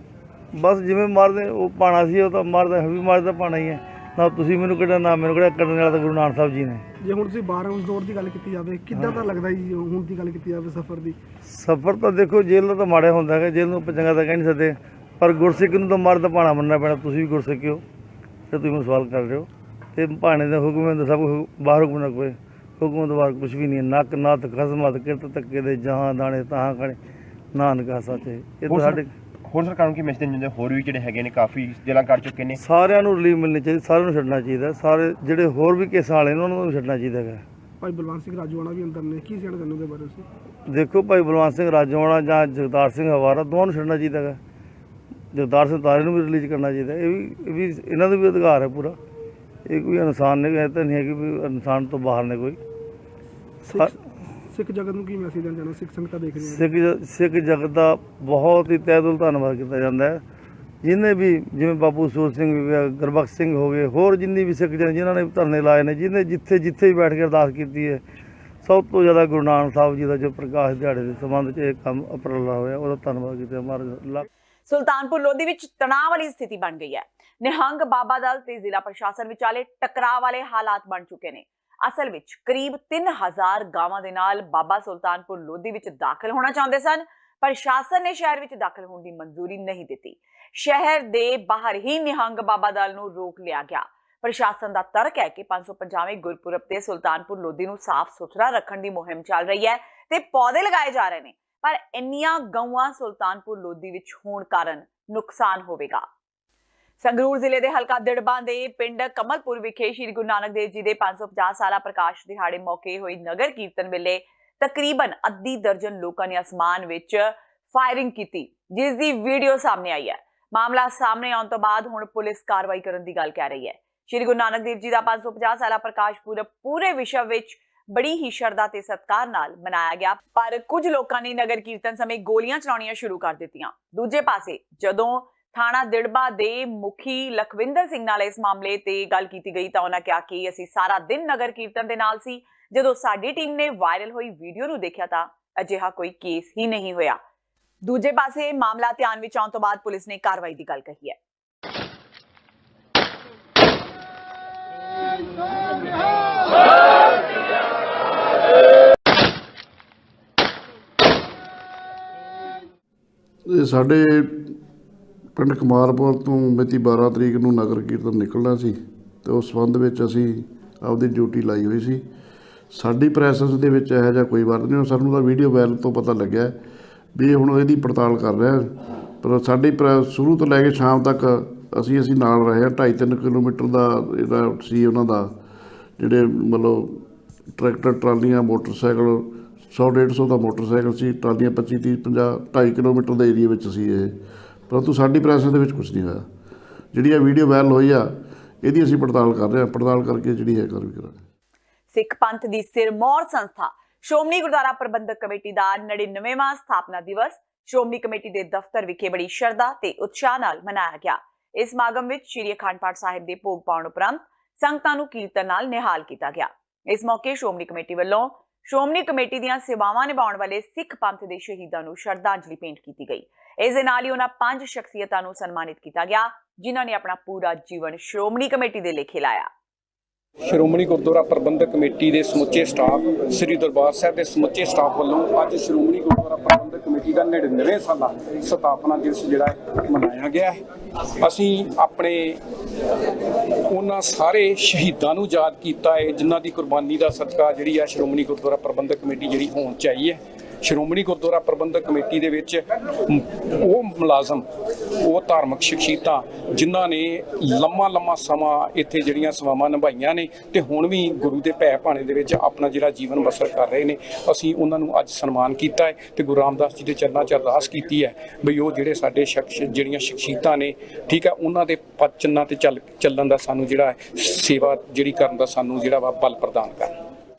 ਬਸ ਜਿਵੇਂ ਮਾਰਦੇ ਉਹ ਪਾਣਾ ਸੀ, ਉਹ ਤਾਂ ਮਾਰਦਾ ਵੀ ਮਾਰਦਾ ਪਾਣਾ ਹੀ ਹੈ। ਨਾ ਤੁਸੀਂ ਮੈਨੂੰ ਕਿਹੜਾ, ਨਾ ਮੈਨੂੰ ਕਿਹੜਾ, ਕੱਢਣ ਵਾਲਾ ਤਾਂ ਗੁਰੂ ਨਾਨਕ ਸਾਹਿਬ ਜੀ ਨੇ। ਜੇ ਹੁਣ ਤੁਸੀਂ 12 ਉਸ ਦੌਰ ਦੀ ਗੱਲ ਕੀਤੀ ਜਾਵੇ, ਕਿੱਦਾਂ ਦਾ ਲੱਗਦਾ ਜੀ ਹੁਣ ਦੀ ਗੱਲ ਕੀਤੀ ਜਾਵੇ ਸਫ਼ਰ ਦੀ? ਸਫ਼ਰ ਤਾਂ ਦੇਖੋ ਜੇਲ੍ਹ ਦਾ ਤਾਂ ਮਾੜਾ ਹੁੰਦਾ ਹੈਗਾ, ਜੇਲ੍ਹ ਨੂੰ ਆਪਾਂ ਚੰਗਾ ਤਾਂ ਕਹਿ ਨਹੀਂ ਸਕਦੇ, ਪਰ ਗੁਰਸਿੱਖ ਨੂੰ ਤਾਂ ਮਾਰਦਾ ਪਾਣਾ ਮੰਨਣਾ ਪੈਣਾ। ਤੁਸੀਂ ਵੀ ਗੁਰਸਿੱਖ ਹੋ ਤੇ ਤੁਸੀਂ ਮੈਨੂੰ ਸਵਾਲ ਕਰ ਰਹੇ ਹੋ, ਤੇ ਭਾਣੇ ਦਾ ਹੁਕਮ ਹੈ ਸਭ ਬਾਹਰ ਹੁਕਮ ਨਾ ਕੋਈ, ਹੁਕਮ ਤੋਂ ਬਾਹਰ ਕੁਛ ਵੀ ਨਹੀਂ ਹੈ। ਨੱਕ ਨੱਥ ਖਸਮਤ ਕਿਰਤ ਤੱਕੇ ਦੇ ਜਹਾਂ ਦਾਣੇ ਤਾਹਾਂ ਖਾਣੇ ਨਾਨਕਾ ਸੱਚ। ਇਹ ਤਾਂ ਸਾਡੇ ਹੋਰ ਸਰਕਾਰ ਨੂੰ ਕੀ ਮੈਸੇਜ ਦਿੰਦੇ? ਹੋਰ ਵੀ ਜਿਹੜੇ ਹੈਗੇ ਨੇ ਕਾਫੀ ਜੇਲ੍ਹਾਂ ਕਰ ਚੁੱਕੇ ਨੇ, ਸਾਰਿਆਂ ਨੂੰ ਰਿਲੀਫ ਮਿਲਣੀ ਚਾਹੀਦੀ, ਸਾਰਿਆਂ ਨੂੰ ਛੱਡਣਾ ਚਾਹੀਦਾ। ਸਾਰੇ ਜਿਹੜੇ ਹੋਰ ਵੀ ਕੇਸਾਂ ਵਾਲੇ ਨੇ ਉਹਨਾਂ ਨੂੰ ਵੀ ਛੱਡਣਾ ਚਾਹੀਦਾ ਹੈਗਾ। ਭਾਈ ਬਲਵੰਤ ਸਿੰਘ ਰਾਜਵਾਨਾ ਵੀ ਅੰਦਰ ਨੇ, ਕੀ ਕਹਿਣਾ ਚਾਹੁੰਦੇ ਉਹਦੇ ਬਾਰੇ ਤੁਸੀਂ? ਦੇਖੋ ਭਾਈ ਬਲਵੰਤ ਸਿੰਘ ਰਾਜਵਾਨਾ ਜਾਂ ਜਗਤਾਰ ਸਿੰਘ ਹਵਾਰਾ ਦੋਵਾਂ ਨੂੰ ਛੱਡਣਾ ਚਾਹੀਦਾ ਹੈਗਾ। ਜਗਤਾਰ ਸਿੰਘ ਤਾਰੇ ਨੂੰ ਵੀ ਰਿਲੀਜ਼ ਕਰਨਾ ਚਾਹੀਦਾ। ਇਹ ਵੀ ਇਹਨਾਂ ਦਾ ਵੀ ਅਧਿਕਾਰ ਹੈ ਪੂਰਾ। ਇਹ ਕੋਈ ਇਨਸਾਨ ਨਹੀਂ, ਇਹ ਤਾਂ ਨਹੀਂ ਹੈ ਕਿ ਵੀ ਇਨਸਾਨ ਤੋਂ ਬਾਹਰ ਨੇ ਕੋਈ। ਸਿੱਖ ਜਗਤ ਨੂੰ ਕੀ ਮੈਸੇਜ ਦੇਣਾ ਚਾਹੁੰਦੇ? ਸਿੱਖ ਸੰਗਤਾਂ ਦੇਖ ਰਹੀਆਂ। ਸਿੱਖ ਜਗਤ ਦਾ ਬਹੁਤ ਹੀ ਤਹਿ ਦਿਲ ਧੰਨਵਾਦ ਕੀਤਾ ਜਾਂਦਾ ਹੈ, ਜਿਹਨੇ ਵੀ ਜਿਵੇਂ ਬਾਪੂ ਸੂਰ ਸਿੰਘ ਹੋ ਗਿਆ, ਗੁਰਬਖਸ਼ ਸਿੰਘ ਹੋ ਗਏ, ਹੋਰ ਜਿੰਨੀ ਵੀ ਸਿੱਖ ਜਨ ਜਿਨ੍ਹਾਂ ਨੇ ਧਰਨੇ ਲਾਏ ਨੇ, ਜਿਹਨੇ ਜਿੱਥੇ ਵੀ ਬੈਠ ਕੇ ਅਰਦਾਸ ਕੀਤੀ ਹੈ। ਸਭ ਤੋਂ ਜ਼ਿਆਦਾ ਗੁਰੂ ਨਾਨਕ ਸਾਹਿਬ ਜੀ ਦਾ ਜੋ ਪ੍ਰਕਾਸ਼ ਦਿਹਾੜੇ ਦੇ ਸੰਬੰਧ 'ਚ ਇਹ ਕੰਮ ਉਪਰਾਲਾ ਹੋਇਆ, ਉਹਦਾ ਧੰਨਵਾਦ ਕੀਤਾ ਮਹਾਰਾਜ। ਸੁਲਤਾਨਪੁਰ ਲੋਧੀ ਵਿੱਚ ਤਣਾਅ ਵਾਲੀ ਸਥਿਤੀ ਬਣ ਗਈ ਹੈ। ਨਿਹੰਗ ਬਾਬਾ ਦਲ ਤੇ ਜ਼ਿਲ੍ਹਾ ਪ੍ਰਸ਼ਾਸਨ ਵਿਚਾਲੇ ਟਕਰਾਅ ਵਾਲੇ ਹਾਲਾਤ ਬਣ ਚੁੱਕੇ ਨੇ। ਅਸਲ ਵਿੱਚ ਕਰੀਬ 3000 ਗਾਵਾਂ ਦੇ ਨਾਲ ਬਾਬਾ ਸੁਲਤਾਨਪੁਰ ਲੋਧੀ ਵਿੱਚ ਦਾਖਲ ਹੋਣਾ ਚਾਹੁੰਦੇ ਸਨ। ਪ੍ਰਸ਼ਾਸਨ ਨੇ ਸ਼ਹਿਰ ਵਿੱਚ ਦਾਖਲ ਹੋਣ ਦੀ ਮਨਜ਼ੂਰੀ ਨਹੀਂ ਦਿੱਤੀ। ਸ਼ਹਿਰ ਦੇ ਬਾਹਰ ਹੀ ਨਿਹੰਗ ਬਾਬਾ ਦਲ ਨੂੰ ਰੋਕ ਲਿਆ ਗਿਆ। ਪ੍ਰਸ਼ਾਸਨ ਦਾ ਤਰਕ ਹੈ ਕਿ 550ਵੇਂ ਗੁਰਪੁਰਬ ਤੇ ਸੁਲਤਾਨਪੁਰ ਲੋਧੀ ਨੂੰ ਸਾਫ਼ ਸੁਥਰਾ ਰੱਖਣ ਦੀ ਮੁਹਿੰਮ ਚੱਲ ਰਹੀ ਹੈ ਤੇ ਪੌਦੇ ਲਗਾਏ ਜਾ ਰਹੇ ਨੇ, ਪਰ ਇੰਨੀਆਂ ਗਊਆਂ ਸੁਲਤਾਨਪੁਰ ਲੋਧੀ ਵਿੱਚ ਹੋਣ ਕਾਰਨ ਨੁਕਸਾਨ ਹੋਵੇਗਾ। ਸੰਗਰੂਰ ਜ਼ਿਲ੍ਹੇ ਦੇ ਹਲਕਾ ਦਿੜਬਾਂ ਦੇ ਪਿੰਡ ਕਮਲਪੁਰ ਵਿਖੇ ਸ਼੍ਰੀ ਗੁਰੂ ਨਾਨਕ ਦੇਵ ਜੀ ਦੇ 550 ਸਾਲਾ ਪ੍ਰਕਾਸ਼ ਦਿਹਾੜੇ ਮੌਕੇ ਹੋਈ ਨਗਰ ਕੀਰਤਨ ਵੇਲੇ ਤਕਰੀਬਨ ਅੱਧੀ ਦਰਜਨ ਲੋਕਾਂ ਨੇ ਅਸਮਾਨ ਵਿੱਚ ਫਾਇਰਿੰਗ ਕੀਤੀ, ਜਿਸ ਦੀ ਵੀਡੀਓ ਸਾਹਮਣੇ ਆਈ ਹੈ। ਮਾਮਲਾ ਸਾਹਮਣੇ ਆਉਣ ਤੋਂ ਬਾਅਦ ਹੁਣ ਪੁਲਿਸ ਕਾਰਵਾਈ ਕਰਨ ਦੀ ਗੱਲ ਕਹਿ ਰਹੀ ਹੈ। ਸ਼੍ਰੀ ਗੁਰੂ ਨਾਨਕ ਦੇਵ ਜੀ ਦਾ 550 ਸਾਲਾ ਪ੍ਰਕਾਸ਼ ਪੁਰਬ ਪੂਰੇ ਵਿਸ਼ਵ ਵਿੱਚ ਬੜੀ ਹੀ ਸ਼ਰਧਾ ਤੇ ਸਤਿਕਾਰ ਨਾਲ ਮਨਾਇਆ ਗਿਆ, ਪਰ ਕੁਝ ਲੋਕਾਂ ਨੇ ਨਗਰ ਕੀਰਤਨ ਸਮੇਂ ਗੋਲੀਆਂ ਚਲਾਉਣੀਆਂ ਸ਼ੁਰੂ ਕਰ ਦਿੱਤੀਆਂ। ਦੂਜੇ ਪਾਸੇ ਜਦੋਂ ਥਾਣਾ ਦਿੜਬਾ ਦੇ ਮੁਖੀ ਲਖਵਿੰਦਰ ਸਿੰਘ ਨਾਲ ਇਸ ਮਾਮਲੇ ਤੇ ਗੱਲ ਕੀਤੀ ਗਈ ਤਾਂ ਉਹਨਾਂ ਕਿਹਾ ਕਿ ਅਸੀਂ ਸਾਰਾ ਦਿਨ ਨਗਰ ਕੀਰਤਨ ਦੇ ਨਾਲ ਸੀ। ਜਦੋਂ ਸਾਡੀ ਟੀਮ ਨੇ ਵਾਇਰਲ ਹੋਈ ਵੀਡੀਓ ਨੂੰ ਦੇਖਿਆ ਤਾਂ ਅਜਿਹਾ ਕੋਈ ਕੇਸ ਹੀ ਨਹੀਂ ਹੋਇਆ। ਦੂਜੇ ਪਾਸੇ ਮਾਮਲਾ ਧਿਆਨ ਵਿੱਚ ਆਉਣ ਤੋਂ ਬਾਅਦ ਪੁਲਿਸ ਨੇ ਕਾਰਵਾਈ ਦੀ ਗੱਲ ਕਹੀ ਹੈ। ਸਾਡੇ ਪਿੰਡ ਕਮਾਲਪੁਰ ਤੋਂ ਮਿਤੀ 12 ਤਰੀਕ ਨੂੰ ਨਗਰ ਕੀਰਤਨ ਨਿਕਲਣਾ ਸੀ ਤੇ ਉਸ ਸੰਬੰਧ ਵਿੱਚ ਅਸੀਂ ਆਪਦੀ ਡਿਊਟੀ ਲਾਈ ਹੋਈ ਸੀ। ਸਾਡੀ ਪ੍ਰੈਸੈਸ ਦੇ ਵਿੱਚ ਇਹੋ ਜਿਹਾ ਕੋਈ ਵਾਰ ਨਹੀਂ। ਸਾਨੂੰ ਤਾਂ ਵੀਡੀਓ ਵਾਇਰਲ ਤੋਂ ਪਤਾ ਲੱਗਿਆ ਵੀ ਹੁਣ ਇਹਦੀ ਪੜਤਾਲ ਕਰ ਰਿਹਾ, ਪਰ ਸਾਡੀ ਸ਼ੁਰੂ ਤੋਂ ਲੈ ਕੇ ਸ਼ਾਮ ਤੱਕ ਅਸੀਂ ਨਾਲ ਰਹੇ ਹਾਂ। 2.5-3 ਕਿਲੋਮੀਟਰ ਦਾ ਇਹਦਾ ਸੀ ਉਹਨਾਂ ਦਾ ਜਿਹੜੇ ਮਤਲਬ ਟਰੈਕਟਰ ਟਰਾਲੀਆਂ ਮੋਟਰਸਾਈਕਲ 100-150 ਦਾ ਮੋਟਰਸਾਈਕਲ ਸੀ, ਟਰਾਲੀਆਂ 25-30 50 2.5 ਕਿਲੋਮੀਟਰ ਦੇ ਏਰੀਏ ਵਿੱਚ ਸੀ ਇਹ। ਪਰੰਤੂ ਸਾਡੀ ਪ੍ਰੈਸ ਦੇ ਵਿੱਚ ਕੁਝ ਨਹੀਂ ਹੋਇਆ। ਜਿਹੜੀ ਇਹ ਵੀਡੀਓ ਵਾਇਰਲ ਹੋਈ ਆ ਇਹਦੀ ਅਸੀਂ ਪੜਤਾਲ ਕਰ ਰਹੇ ਹਾਂ, ਪੜਤਾਲ ਕਰਕੇ ਜਿਹੜੀ ਹੈ ਕਾਰਵਾਈ ਕਰਾਂਗੇ। ਸਿੱਖ ਪੰਥ ਦੀ ਸਿਰਮੌਰ ਸੰਸਥਾ ਸ਼੍ਰੋਮਣੀ ਗੁਰਦੁਆਰਾ ਪ੍ਰਬੰਧਕ ਕਮੇਟੀ ਦਾ 99ਵਾਂ ਸਥਾਪਨਾ ਦਿਵਸ ਸ਼੍ਰੋਮਣੀ ਕਮੇਟੀ ਦੇ ਦਫ਼ਤਰ ਵਿਖੇ ਬੜੀ ਸ਼ਰਧਾ ਤੇ ਉਤਸ਼ਾਹ ਨਾਲ ਮਨਾਇਆ ਗਿਆ। ਇਸ ਸਮਾਗਮ ਵਿੱਚ ਸ੍ਰੀ ਅਖੰਡ ਪਾਠ ਸਾਹਿਬ ਦੇ ਭੋਗ ਪਾਉਣ ਉਪਰੰਤ ਸੰਗਤਾਂ ਨੂੰ ਕੀਰਤਨ ਨਾਲ ਨਿਹਾਲ ਕੀਤਾ ਗਿਆ। ਇਸ ਮੌਕੇ ਸ਼੍ਰੋਮਣੀ ਕਮੇਟੀ ਵੱਲੋਂ ਸ਼੍ਰੋਮਣੀ ਕਮੇਟੀ ਦੀਆਂ ਸੇਵਾਵਾਂ ਨਿਭਾਉਣ ਵਾਲੇ ਸਿੱਖ ਪੰਥ ਦੇ ਸ਼ਹੀਦਾਂ ਨੂੰ ਸ਼ਰਧਾਂਜਲੀ ਭੇਂਟ ਕੀਤੀ ਗਈ। ਇਸ ਦੇ ਨਾਲ ਹੀ ਉਹਨਾਂ 5 ਸ਼ਖਸੀਅਤਾਂ ਨੂੰ ਸਨਮਾਨਿਤ ਕੀਤਾ ਗਿਆ ਜਿਨ੍ਹਾਂ ਨੇ ਆਪਣਾ ਪੂਰਾ ਜੀਵਨ ਸ਼੍ਰੋਮਣੀ ਕਮੇਟੀ ਦੇ ਲੇਖੇ ਲਾਇਆ। ਸ਼੍ਰੋਮਣੀ ਗੁਰਦੁਆਰਾ ਪ੍ਰਬੰਧਕ ਕਮੇਟੀ ਦੇ ਸਮੁੱਚੇ ਸਟਾਫ, ਸ੍ਰੀ ਦਰਬਾਰ ਸਾਹਿਬ ਦੇ ਸਮੁੱਚੇ ਸਟਾਫ ਵੱਲੋਂ ਅੱਜ ਸ਼੍ਰੋਮਣੀ ਗੁਰਦੁਆਰਾ ਪ੍ਰਬੰਧਕ ਕਮੇਟੀ ਦਾ 99 ਸਾਲਾ ਸਥਾਪਨਾ ਦਿਵਸ ਜਿਹੜਾ ਹੈ ਮਨਾਇਆ ਗਿਆ ਹੈ। ਅਸੀਂ ਆਪਣੇ ਉਹਨਾਂ ਸਾਰੇ ਸ਼ਹੀਦਾਂ ਨੂੰ ਯਾਦ ਕੀਤਾ ਹੈ ਜਿਨ੍ਹਾਂ ਦੀ ਕੁਰਬਾਨੀ ਦਾ ਸਦਕਾ ਜਿਹੜੀ ਹੈ ਸ਼੍ਰੋਮਣੀ ਗੁਰਦੁਆਰਾ ਪ੍ਰਬੰਧਕ ਕਮੇਟੀ ਜਿਹੜੀ ਹੋਣ ਚਾਹੀਏ। ਸ਼੍ਰੋਮਣੀ ਗੁਰਦੁਆਰਾ ਪ੍ਰਬੰਧਕ ਕਮੇਟੀ ਦੇ ਵਿੱਚ ਉਹ ਮੁਲਾਜ਼ਮ, ਉਹ ਧਾਰਮਿਕ ਸ਼ਖਸੀਅਤਾਂ ਜਿਨ੍ਹਾਂ ਨੇ ਲੰਮਾ ਸਮਾਂ ਇੱਥੇ ਜਿਹੜੀਆਂ ਸੇਵਾਵਾਂ ਨਿਭਾਈਆਂ ਨੇ ਤੇ ਹੁਣ ਵੀ ਗੁਰੂ ਦੇ ਭੈ ਭਾਣੇ ਦੇ ਵਿੱਚ ਆਪਣਾ ਜਿਹੜਾ ਜੀਵਨ ਬਸਰ ਕਰ ਰਹੇ ਨੇ, ਅਸੀਂ ਉਹਨਾਂ ਨੂੰ ਅੱਜ ਸਨਮਾਨ ਕੀਤਾ ਹੈ ਤੇ ਗੁਰੂ ਰਾਮਦਾਸ ਜੀ ਦੇ ਚਰਨਾਂ 'ਚ ਅਰਦਾਸ ਕੀਤੀ ਹੈ ਬਈ ਉਹ ਜਿਹੜੇ ਸਾਡੇ ਜਿਹੜੀਆਂ ਸ਼ਖਸੀਅਤਾਂ ਨੇ, ਠੀਕ ਹੈ, ਉਹਨਾਂ ਦੇ ਚੰਨਾਂ ਤੇ ਚੱਲਣ ਦਾ ਸਾਨੂੰ ਜਿਹੜਾ ਸੇਵਾ ਜਿਹੜੀ ਕਰਨ ਦਾ ਸਾਨੂੰ ਜਿਹੜਾ ਵਾ ਬਲ ਪ੍ਰਦਾਨ ਕਰਨ।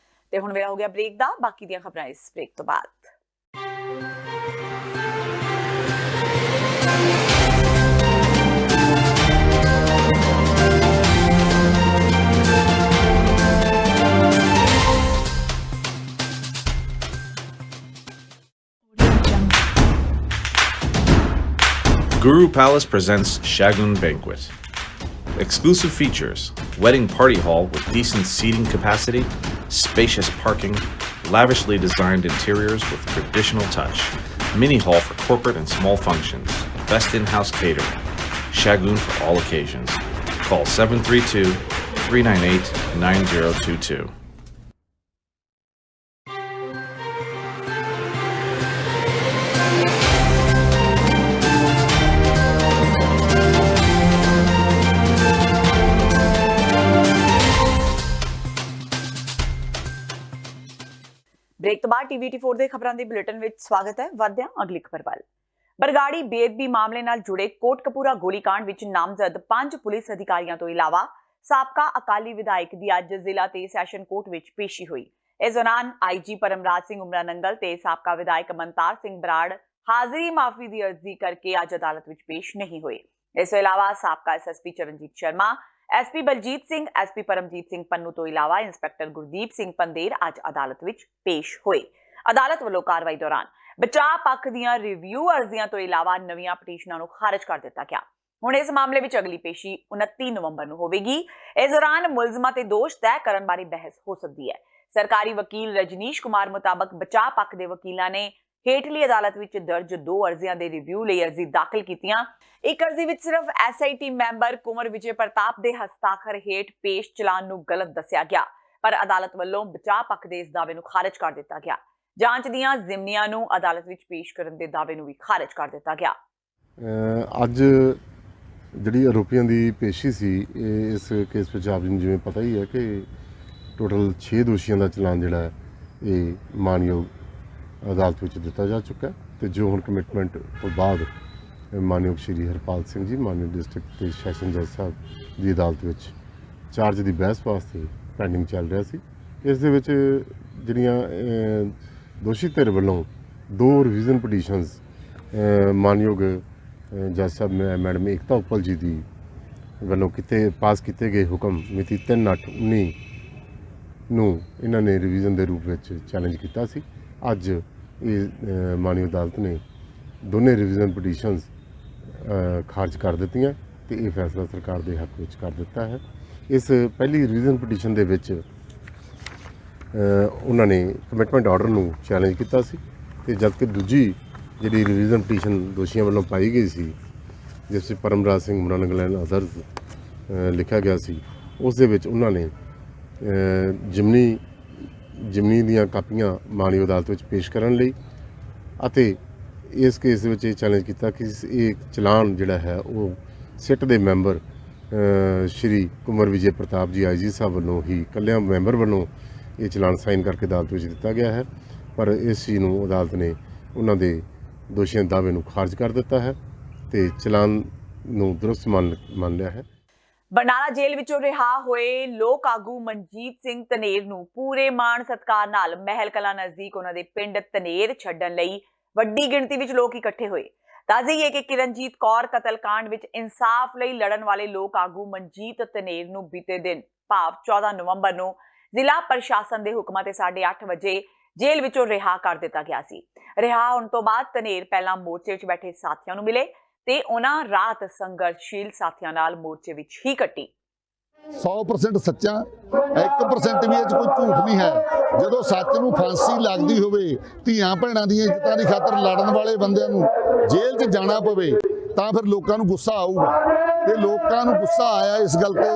ਤੇ ਹੁਣ ਵੇਲਾ ਹੋ ਗਿਆ ਬ੍ਰੇਕ ਦਾ। ਬਾਕੀ ਦੀਆਂ ਖਬਰਾਂ ਇਸ ਬ੍ਰੇਕ ਤੋਂ ਬਾਅਦ। Guru Palace presents Shagun Banquet. Exclusive features: wedding party hall with decent seating capacity, spacious parking, lavishly designed interiors with traditional touch, mini hall for corporate and small functions, best in-house catering. Shagun for all occasions. Call 732-398-9022. Break ਤੋਂ ਬਾਅਦ TVT4 ਦੇ ਖਬਰਾਂ ਦੇ bulletin ਵਿੱਚ ਸਵਾਗਤ ਹੈ। ਵਧਦੇ ਹਾਂ ਅਗਲੀ ਖਬਰ ਵੱਲ। ਬਰਗਾੜੀ ਬੇਅਦਬੀ ਮਾਮਲੇ ਨਾਲ ਜੁੜੇ ਕੋਟਕਪੂਰਾ ਗੋਲੀकांड ਵਿੱਚ ਨਾਮਜ਼ਦ 5 ਪੁਲਿਸ ਅਧਿਕਾਰੀਆਂ ਤੋਂ ਇਲਾਵਾ ਸਾਬਕਾ ਅਕਾਲੀ ਵਿਧਾਇਕ ਦੀ ਅੱਜ ਜ਼ਿਲ੍ਹਾ ਤੇ ਸੈਸ਼ਨ ਕੋਰਟ ਵਿੱਚ ਪੇਸ਼ੀ ਹੋਈ। ਇਸ ਦੌਰਾਨ IG ਪਰਮਰਾਜ ਸਿੰਘ ਉਮਰਾ ਨੰਗਲ ਤੇ ਸਾਬਕਾ ਵਿਧਾਇਕ ਮਨਤਾਰ ਸਿੰਘ ਬਰਾੜ ਹਾਜ਼ਰੀ ਮਾਫੀ ਦੀ ਅਰਜ਼ੀ ਕਰਕੇ ਅੱਜ ਅਦਾਲਤ ਵਿੱਚ ਪੇਸ਼ ਨਹੀਂ ਹੋਏ। ਇਸ ਤੋਂ ਇਲਾਵਾ ਸਾਬਕਾ SSP Charanjit Sharma, SP Baljit Singh, SP Paramjit Singh Pannu ਤੋਂ ਇਲਾਵਾ ਇੰਸਪੈਕਟਰ ਗੁਰਦੀਪ ਸਿੰਘ ਪੰਦੇਰ ਅੱਜ ਅਦਾਲਤ ਵਿੱਚ ਪੇਸ਼ ਹੋਏ। ਅਦਾਲਤ ਵੱਲੋਂ ਕਾਰਵਾਈ ਦੌਰਾਨ ਬਚਾਅ ਪੱਖ ਦੀਆਂ ਰਿਵਿਊ ਅਰਜ਼ੀਆਂ ਤੋਂ ਇਲਾਵਾ ਨਵੀਆਂ ਪਟੀਸ਼ਨਾਂ ਨੂੰ ਖਾਰਜ ਕਰ ਦਿੱਤਾ ਗਿਆ। ਹੁਣ ਇਸ ਮਾਮਲੇ ਵਿੱਚ ਅਗਲੀ ਪੇਸ਼ੀ 29 ਨਵੰਬਰ ਨੂੰ ਹੋਵੇਗੀ। ਇਸ ਦੌਰਾਨ ਮੁਲਜ਼ਮਾਂ ਤੇ ਦੋਸ਼ ਤੈਅ ਕਰਨ ਬਾਰੇ ਬਹਿਸ ਹੋ ਸਕਦੀ ਹੈ। ਸਰਕਾਰੀ ਵਕੀਲ ਰਜਨੀਸ਼ ਕੁਮਾਰ ਮੁਤਾਬਕ ਬਚਾਅ ਪੱਖ ਦੇ ਵਕੀਲਾਂ ਨੇ ਹੇਠਲੀ ਅਦਾਲਤ ਵਿੱਚ ਦਰਜ 2 ਅਰਜ਼ੀਆਂ ਦੇ ਰਿਵਿਊ ਲਈ ਅਰਜ਼ੀ ਦਾਖਲ ਕੀਤੀਆਂ। ਇੱਕ ਅਰਜ਼ੀ ਵਿੱਚ ਸਿਰਫ SIT ਮੈਂਬਰ ਕੁਮਰ ਵਿਜੇ ਪ੍ਰਤਾਪ ਦੇ ਹਸਤਾਖਰ ਹੇਠ ਪੇਸ਼ ਚਲਾਨ ਨੂੰ ਗਲਤ ਦੱਸਿਆ ਗਿਆ, ਪਰ ਅਦਾਲਤ ਵੱਲੋਂ ਬਚਾਅ ਪੱਖ ਦੇ ਇਸ ਦਾਅਵੇ ਨੂੰ ਖਾਰਜ ਕਰ ਦਿੱਤਾ ਗਿਆ। ਜਾਂਚ ਦੀਆਂ ਜ਼ਿਮਨੀਆਂ ਨੂੰ ਅਦਾਲਤ ਵਿੱਚ ਪੇਸ਼ ਕਰਨ ਦੇ ਦਾਅਵੇ ਨੂੰ ਵੀ ਖਾਰਜ ਕਰ ਦਿੱਤਾ ਗਿਆ। ਅੱਜ ਜਿਹੜੀ ਆਰੋਪੀਆਂ ਦੀ ਪੇਸ਼ੀ ਸੀ, ਇਸ ਕੇਸ ਵਿੱਚ ਆਪ ਜੀ ਨੂੰ ਜਿਵੇਂ ਪਤਾ ਹੀ ਹੈ ਕਿ ਟੋਟਲ 6 ਦੋਸ਼ੀਆਂ ਦਾ ਚਲਾਨ ਜਿਹੜਾ ਹੈ ਇਹ ਮਾਨਯੋਗ ਅਦਾਲਤ ਵਿੱਚ ਦਿੱਤਾ ਜਾ ਚੁੱਕਾ ਤੇ ਜੋ ਹੁਣ ਕਮਿਟਮੈਂਟ ਤੋਂ ਬਾਅਦ ਮਾਨਯੋਗ ਸ਼੍ਰੀ ਹਰਪਾਲ ਸਿੰਘ ਜੀ, ਮਾਨਯੋਗ ਡਿਸਟ੍ਰਿਕਟ ਤੇ ਸੈਸ਼ਨ ਜੱਜ ਸਾਹਿਬ ਦੀ ਅਦਾਲਤ ਵਿੱਚ ਚਾਰਜ ਦੀ ਬਹਿਸ ਵਾਸਤੇ ਪੈਂਡਿੰਗ ਚੱਲ ਰਿਹਾ ਸੀ। ਇਸ ਦੇ ਵਿੱਚ ਜਿਹੜੀਆਂ ਦੋਸ਼ੀ ਧਿਰ ਵੱਲੋਂ 2 ਰਿਵੀਜ਼ਨ ਪਟੀਸ਼ਨਸ ਮਾਨਯੋਗ ਜੱਜ ਸਾਹਿਬ ਮੈਡਮ ਏਕਤਾ ਉਪਲ ਜੀ ਦੀ ਵੱਲੋਂ ਪਾਸ ਕੀਤੇ ਗਏ ਹੁਕਮ ਮਿਤੀ 3/8/19 ਨੂੰ ਇਹਨਾਂ ਨੇ ਰਿਵੀਜ਼ਨ ਦੇ ਰੂਪ ਵਿੱਚ ਚੈਲੰਜ ਕੀਤਾ ਸੀ। ਅੱਜ ਇਹ ਮਾਨਯੋਗ ਅਦਾਲਤ ਨੇ ਦੋਨੇ ਰਿਵੀਜ਼ਨ ਪਟੀਸ਼ਨਸ ਖਾਰਜ ਕਰ ਦਿੱਤੀਆਂ ਤੇ ਇਹ ਫੈਸਲਾ ਸਰਕਾਰ ਦੇ ਹੱਕ ਵਿੱਚ ਕਰ ਦਿੱਤਾ ਹੈ। ਇਸ ਪਹਿਲੀ ਰਿਵੀਜ਼ਨ ਪਟੀਸ਼ਨ ਦੇ ਵਿੱਚ ਉਹਨਾਂ ਨੇ ਕਮਿਟਮੈਂਟ ਆਰਡਰ ਨੂੰ ਚੈਲੰਜ ਕੀਤਾ ਸੀ ਤੇ ਜਦਕਿ ਦੂਜੀ ਜਿਹੜੀ ਰਿਵੀਜ਼ਨ ਪਟੀਸ਼ਨ ਦੋਸ਼ੀਆਂ ਵੱਲੋਂ ਪਾਈ ਗਈ ਸੀ, ਜਿਸ ਵਿੱਚ ਪਰਮਰਾਜ ਸਿੰਘ ਉਮਰਾ ਨੰਗਲ ਐਂਡ ਅਦਰਸ ਲਿਖਿਆ ਗਿਆ ਸੀ, ਉਸ ਦੇ ਵਿੱਚ ਉਹਨਾਂ ਨੇ ਜਿਮਨੀ ਦੀਆਂ ਕਾਪੀਆਂ ਮਾਨਯੋਗ ਅਦਾਲਤ ਵਿੱਚ ਪੇਸ਼ ਕਰਨ ਲਈ ਅਤੇ ਇਸ ਕੇਸ ਦੇ ਵਿੱਚ ਇਹ ਚੈਲੰਜ ਕੀਤਾ ਕਿ ਇਹ ਚਲਾਨ ਜਿਹੜਾ ਹੈ ਉਹ ਸਿੱਟ ਦੇ ਮੈਂਬਰ ਸ਼੍ਰੀ ਕੁਮਰ ਵਿਜੇ ਪ੍ਰਤਾਪ ਜੀ IG ਸਾਹਿਬ ਵੱਲੋਂ ਹੀ ਇਕੱਲਿਆਂ ਮੈਂਬਰ ਵੱਲੋਂ ਇਹ ਚਲਾਨ ਸਾਈਨ ਕਰਕੇ ਅਦਾਲਤ ਵਿੱਚ ਦਿੱਤਾ ਗਿਆ ਹੈ, ਪਰ ਇਸ ਚੀਜ਼ ਨੂੰ ਅਦਾਲਤ ਨੇ ਉਹਨਾਂ ਦੇ ਦੋਸ਼ੀਆਂ ਦੇ ਦਾਅਵੇ ਨੂੰ ਖਾਰਜ ਕਰ ਦਿੱਤਾ ਹੈ ਤੇ ਚਲਾਨ ਨੂੰ ਦਰੁਸਤ ਮੰਨ ਲਿਆ ਹੈ। ਬਰਨਾਲਾ ਜੇਲ੍ਹ ਵਿੱਚੋਂ ਰਿਹਾ ਹੋਏ ਲੋਕ ਆਗੂ ਮਨਜੀਤ ਸਿੰਘ ਧਨੇਰ ਨੂੰ ਪੂਰੇ ਮਾਣ ਸਤਿਕਾਰ ਨਾਲ ਮਹਿਲ ਕਲਾਂ ਨਜ਼ਦੀਕ ਉਹਨਾਂ ਦੇ ਪਿੰਡ ਧਨੇਰ ਛੱਡਣ ਲਈ ਵੱਡੀ ਗਿਣਤੀ ਵਿੱਚ ਲੋਕ ਇਕੱਠੇ ਹੋਏ। ਦੱਸਦੀ ਹੈ ਕਿ ਕਿਰਨਜੀਤ ਕੌਰ ਕਤਲकांड ਵਿੱਚ ਇਨਸਾਫ ਲਈ ਲੜਨ ਵਾਲੇ ਲੋਕ ਆਗੂ ਮਨਜੀਤ ਧਨੇਰ ਨੂੰ ਬੀਤੇ ਦਿਨ ਭਾਵ 14 ਨਵੰਬਰ ਨੂੰ ਜ਼ਿਲ੍ਹਾ ਪ੍ਰਸ਼ਾਸਨ ਦੇ ਹੁਕਮਾਂ ਤੇ 8:30 ਵਜੇ ਜੇਲ੍ਹ ਵਿੱਚੋਂ ਰਿਹਾ ਕਰ ਦਿੱਤਾ ਗਿਆ ਸੀ। ਰਿਹਾ ਹੋਣ ਤੋਂ ਬਾਅਦ ਧਨੇਰ ਪਹਿਲਾਂ ਮੋਰਚੇ ਵਿੱਚ ਬੈਠੇ ਸਾਥੀਆਂ ਨੂੰ ਮਿਲੇ ਤੇ ਉਹਨਾਂ ਰਾਤ ਸੰਘਰਸ਼ੀਲ ਸਾਥੀਆਂ ਨਾਲ ਮੋਰਚੇ ਵਿੱਚ ਹੀ ਕੱਟੀ। 100% ਸੱਚਾ, 1% ਵੀ ਇਹ 'ਚ ਕੋਈ ਝੂਠ ਨਹੀਂ ਹੈ। ਜਦੋਂ ਸੱਚ ਨੂੰ ਫਾਂਸੀ ਲੱਗਦੀ ਹੋਵੇ, ਧੀਆਂ ਭੈਣਾਂ ਦੀਆਂ ਇੱਜ਼ਤਾਂ ਦੀ ਖਾਤਰ ਲੜਨ ਵਾਲੇ ਬੰਦਿਆਂ ਨੂੰ ਜੇਲ੍ਹ 'ਚ ਜਾਣਾ ਪਵੇ ਤਾਂ ਫਿਰ ਲੋਕਾਂ ਨੂੰ ਗੁੱਸਾ ਆਊਗਾ ਤੇ ਲੋਕਾਂ ਨੂੰ ਗੁੱਸਾ ਆਇਆ ਇਸ ਗੱਲ ਤੇ।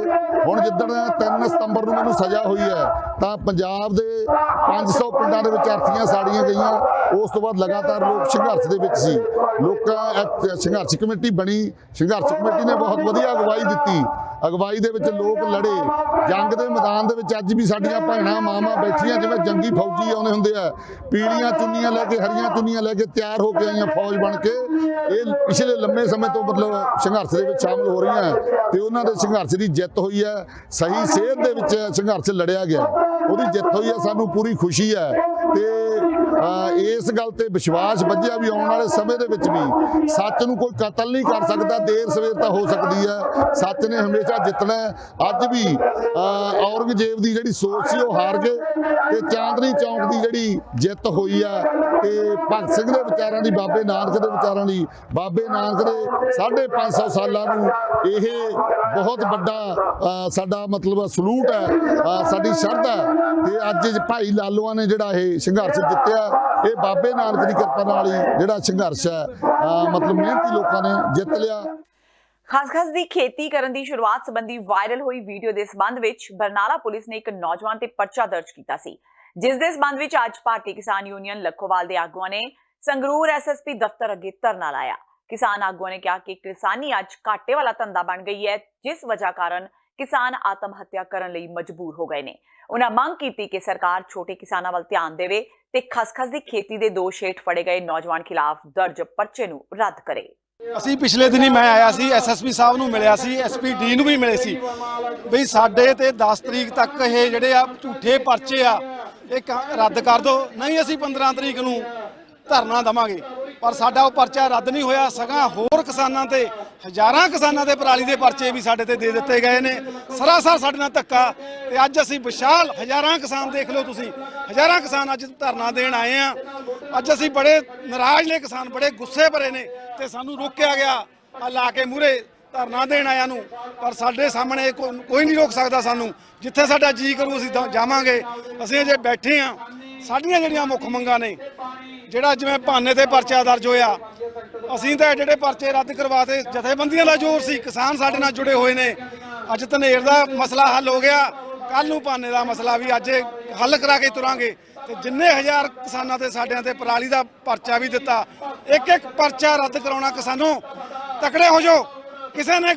ਹੁਣ ਜਿੱਦਣ 3 ਸਤੰਬਰ ਨੂੰ ਮੈਨੂੰ ਸਜ਼ਾ ਹੋਈ ਹੈ ਤਾਂ ਪੰਜਾਬ ਦੇ 500 ਪਿੰਡਾਂ ਦੇ ਵਿੱਚ ਅਰਥੀਆਂ ਸਾੜੀਆਂ ਗਈਆਂ। ਉਸ ਤੋਂ ਬਾਅਦ ਲਗਾਤਾਰ ਲੋਕ ਸੰਘਰਸ਼ ਦੇ ਵਿੱਚ ਸੀ। ਲੋਕਾਂ ਸੰਘਰਸ਼ ਕਮੇਟੀ ਬਣੀ, ਸੰਘਰਸ਼ ਕਮੇਟੀ ਨੇ ਬਹੁਤ ਵਧੀਆ ਅਗਵਾਈ ਦਿੱਤੀ। ਅਗਵਾਈ ਦੇ ਵਿੱਚ ਲੋਕ ਲੜੇ। ਜੰਗ ਦੇ ਮੈਦਾਨ ਦੇ ਵਿੱਚ ਅੱਜ ਵੀ ਸਾਡੀਆਂ ਭੈਣਾਂ ਮਾਵਾਂ ਬੈਠੀਆਂ ਜਿਵੇਂ ਜੰਗੀ ਫੌਜੀ ਆਉਂਦੇ ਹੁੰਦੇ ਆ, ਪੀਲੀਆਂ ਚੁੰਨੀਆਂ ਲੈ ਕੇ, ਹਰੀਆਂ ਚੁੰਨੀਆਂ ਲੈ ਕੇ ਤਿਆਰ ਹੋ ਕੇ ਆਈਆਂ ਫੌਜ ਬਣ ਕੇ। ਇਹ ਪਿਛਲੇ ਲੰਮੇ ਸਮੇਂ ਤੋਂ ਮਤਲਬ ਸੰਘਰਸ਼ ਦੇ ਵਿੱਚ ਸ਼ਾਮਲ ਹੋ ਰਹੀਆਂ ਤੇ ਉਹਨਾਂ ਦੇ ਸੰਘਰਸ਼ ਦੀ ਜਿੱਤ ਹੋਈ ਹੈ। ਸਹੀ ਸੇਧ ਦੇ ਵਿੱਚ ਸੰਘਰਸ਼ ਲੜਿਆ ਗਿਆ, ਉਹਦੀ ਜਿੱਤ ਹੋਈ ਹੈ। ਸਾਨੂੰ ਪੂਰੀ ਖੁਸ਼ੀ ਹੈ ਤੇ ਇਸ ਗੱਲ ਤੇ ਵਿਸ਼ਵਾਸ ਵੱਜਿਆ ਵੀ ਆਉਣ ਵਾਲੇ ਸਮੇਂ ਦੇ ਵਿੱਚ ਵੀ ਸੱਚ ਨੂੰ ਕੋਈ ਕਤਲ ਨਹੀਂ ਕਰ ਸਕਦਾ। ਦੇਰ ਸਵੇਰ ਤਾਂ ਹੋ ਸਕਦੀ ਹੈ, ਸੱਚ ਨੇ ਹਮੇਸ਼ਾ ਜਿੱਤਣਾ। ਅੱਜ ਵੀ ਔਰੰਗਜ਼ੇਬ ਦੀ ਜਿਹੜੀ ਸੋਚ ਸੀ ਉਹ ਹਾਰ ਗਏ ਤੇ ਚਾਂਦਨੀ ਚੌਂਕ ਦੀ ਜਿਹੜੀ ਜਿੱਤ ਹੋਈ ਹੈ ਤੇ ਭਗਤ ਸਿੰਘ ਦੇ ਵਿਚਾਰਾਂ ਦੀ, ਬਾਬੇ ਨਾਨਕ ਦੇ ਵਿਚਾਰਾਂ ਦੀ, ਬਾਬੇ ਨਾਨਕ ਦੇ 550 ਸਾਲਾਂ ਨੂੰ ਇਹ ਬਹੁਤ ਵੱਡਾ ਸਾਡਾ ਮਤਲਬ ਸਲੂਟ ਹੈ, ਸਾਡੀ ਸ਼ਰਧਾ ਹੈ। ਤੇ ਅੱਜ ਭਾਈ ਲਾਲੋਆਂ ਨੇ ਜਿਹੜਾ ਇਹ ਸੰਘਰਸ਼ ਜਿੱਤਿਆ, ਇਹ ਬਾਬੇ ਨਾਨਕ ਦੀ ਕਿਰਪਾ ਨਾਲ ਹੀ ਜਿਹੜਾ ਸੰਘਰਸ਼ ਹੈ ਮਤਲਬ ਮਿਹਨਤੀ ਲੋਕਾਂ ਨੇ ਜਿੱਤ ਲਿਆ। ਖਸਖਸ ਦੀ ਖੇਤੀ ਕਰਨ ਦੀ ਸ਼ੁਰੂਆਤ ਸੰਬੰਧੀ ਵਾਇਰਲ ਹੋਈ ਵੀਡੀਓ ਦੇ ਸਬੰਧ ਵਿੱਚ ਬਰਨਾਲਾ ਪੁਲਿਸ ਨੇ ਇੱਕ ਨੌਜਵਾਨ ਤੇ ਪਰਚਾ ਦਰਜ ਕੀਤਾ ਸੀ, ਜਿਸ ਦੇ ਸਬੰਧ ਵਿੱਚ ਅੱਜ ਭਾਰਤੀ ਕਿਸਾਨ ਯੂਨੀਅਨ ਲੱਖੋਵਾਲ ਦੇ ਆਗੂਆਂ ਨੇ ਸੰਗਰੂਰ ਐਸਐਸਪੀ ਦਫ਼ਤਰ ਅੱਗੇ ਧਰਨਾ ਲਾਇਆ। ਕਿਸਾਨ ਆਗੂਆਂ ਨੇ ਕਿਹਾ ਕਿ ਕਿਸਾਨੀ ਅੱਜ ਘਾਟੇ ਵਾਲਾ ਧੰਦਾ ਬਣ ਗਈ ਹੈ, ਜਿਸ ਵਜ੍ਹਾ ਕਾਰਨ ਕਿਸਾਨ ਆਤਮ ਹੱਤਿਆ ਕਰਨ ਲਈ ਮਜਬੂਰ ਹੋ ਗਏ ਨੇ। ਉਹਨਾਂ ਮੰਗ ਕੀਤੀ ਕਿ ਸਰਕਾਰ ਛੋਟੇ ਕਿਸਾਨਾਂ ਵੱਲ ਧਿਆਨ ਦੇਵੇ ਤੇ ਖਸਖਸ ਦੀ ਖੇਤੀ ਦੇ ਦੋਸ਼ ਹੇਠ ਫੜੇ ਗਏ ਨੌਜਵਾਨ ਖਿਲਾਫ ਦਰਜ ਪਰਚੇ ਨੂੰ ਰੱਦ ਕਰੇ। ਅਸੀਂ ਪਿਛਲੇ ਦਿਨੀ ਮੈਂ ਆਇਆ ਸੀ, ਐਸਐਸਪੀ ਸਾਹਿਬ ਨੂੰ ਮਿਲਿਆ ਸੀ, ਐਸਪੀਡੀ ਨੂੰ ਵੀ ਮਿਲੇ ਸੀ ਬਈ ਸਾਡੇ ਤੇ 10 ਤਰੀਕ ਤੱਕ ਇਹ ਜਿਹੜੇ ਆ ਝੂਠੇ ਪਰਚੇ ਆ ਇਹ ਰੱਦ ਕਰ ਦਿਓ, ਨਹੀਂ ਅਸੀਂ 15 ਤਰੀਕ ਨੂੰ ਧਰਨਾ ਦੇਵਾਂਗੇ। ਪਰ ਸਾਡਾ ਉਹ ਪਰਚਾ ਰੱਦ ਨਹੀਂ ਹੋਇਆ, ਸਗੋਂ ਹੋਰ ਕਿਸਾਨਾਂ ਤੇ ਹਜ਼ਾਰਾਂ ਕਿਸਾਨਾਂ ਦੇ ਪਰਾਲੀ ਦੇ ਪਰਚੇ ਵੀ ਸਾਡੇ ਤੇ ਦੇ ਦਿੱਤੇ ਗਏ ਨੇ। ਸਰਾਸਰ ਸਾਡੇ ਨਾਲ ਧੱਕਾ। ਤੇ ਅੱਜ ਅਸੀਂ ਵਿਸ਼ਾਲ ਹਜ਼ਾਰਾਂ ਕਿਸਾਨ ਦੇਖ ਲਓ ਤੁਸੀਂ, ਹਜ਼ਾਰਾਂ ਕਿਸਾਨ ਅੱਜ ਧਰਨਾ ਦੇਣ ਆਏ ਆ। ਅੱਜ ਅਸੀਂ ਬੜੇ ਨਾਰਾਜ਼ ਨੇ, ਕਿਸਾਨ ਬੜੇ ਗੁੱਸੇ ਭਰੇ ਨੇ ਤੇ ਸਾਨੂੰ ਰੋਕਿਆ ਗਿਆ ਆ ਲਾ ਕੇ ਮੂਹਰੇ ਧਰਨਾ ਦੇਣ ਆਇਆਂ ਨੂੰ। ਪਰ ਸਾਡੇ ਸਾਹਮਣੇ ਕੋਈ ਨਹੀਂ ਰੋਕ ਸਕਦਾ ਸਾਨੂੰ। ਜਿੱਥੇ ਸਾਡਾ ਜੀ ਕਰੂ ਅਸੀਂ ਜਾਵਾਂਗੇ। ਅਸੀਂ ਅਜੇ ਬੈਠੇ ਆ। ਸਾਡੀਆਂ ਜਿਹੜੀਆਂ ਮੁੱਖ ਮੰਗਾਂ ਨੇ, ਜਿਹੜਾ ਜਿਵੇਂ ਭਾਨੇ ਤੇ ਪਰਚਾ ਦਰਜ ਹੋਇਆ, ਅਸੀਂ ਤਾਂ ਜਿਹੜੇ ਪਰਚੇ ਰੱਦ ਕਰਵਾਤੇ। ਜਥੇਬੰਦੀਆਂ ਦਾ ਜ਼ੋਰ ਸੀ, ਕਿਸਾਨ ਸਾਡੇ ਨਾਲ ਜੁੜੇ ਹੋਏ ਨੇ। ਅੱਜ ਧਨੇਰ ਦਾ ਮਸਲਾ ਹੱਲ ਹੋ ਗਿਆ, ਕੱਲ ਨੂੰ ਭਾਨੇ ਦਾ ਮਸਲਾ ਵੀ ਅੱਜ ਹੱਲ ਕਰਾ ਕੇ ਤੁਰਾਂਗੇ। ਤੇ ਜਿੰਨੇ ਹਜ਼ਾਰ ਕਿਸਾਨਾਂ ਤੇ ਸਾਡਿਆਂ ਤੇ ਪਰਾਲੀ ਦਾ ਪਰਚਾ ਵੀ ਦਿੱਤਾ, ਇੱਕ ਇੱਕ ਪਰਚਾ ਰੱਦ ਕਰਾਉਣਾ। ਕਿਸਾਨੋਂ ਤਕੜੇ ਹੋ ਜਾਓ, ਕਿਸੇ ਨੇ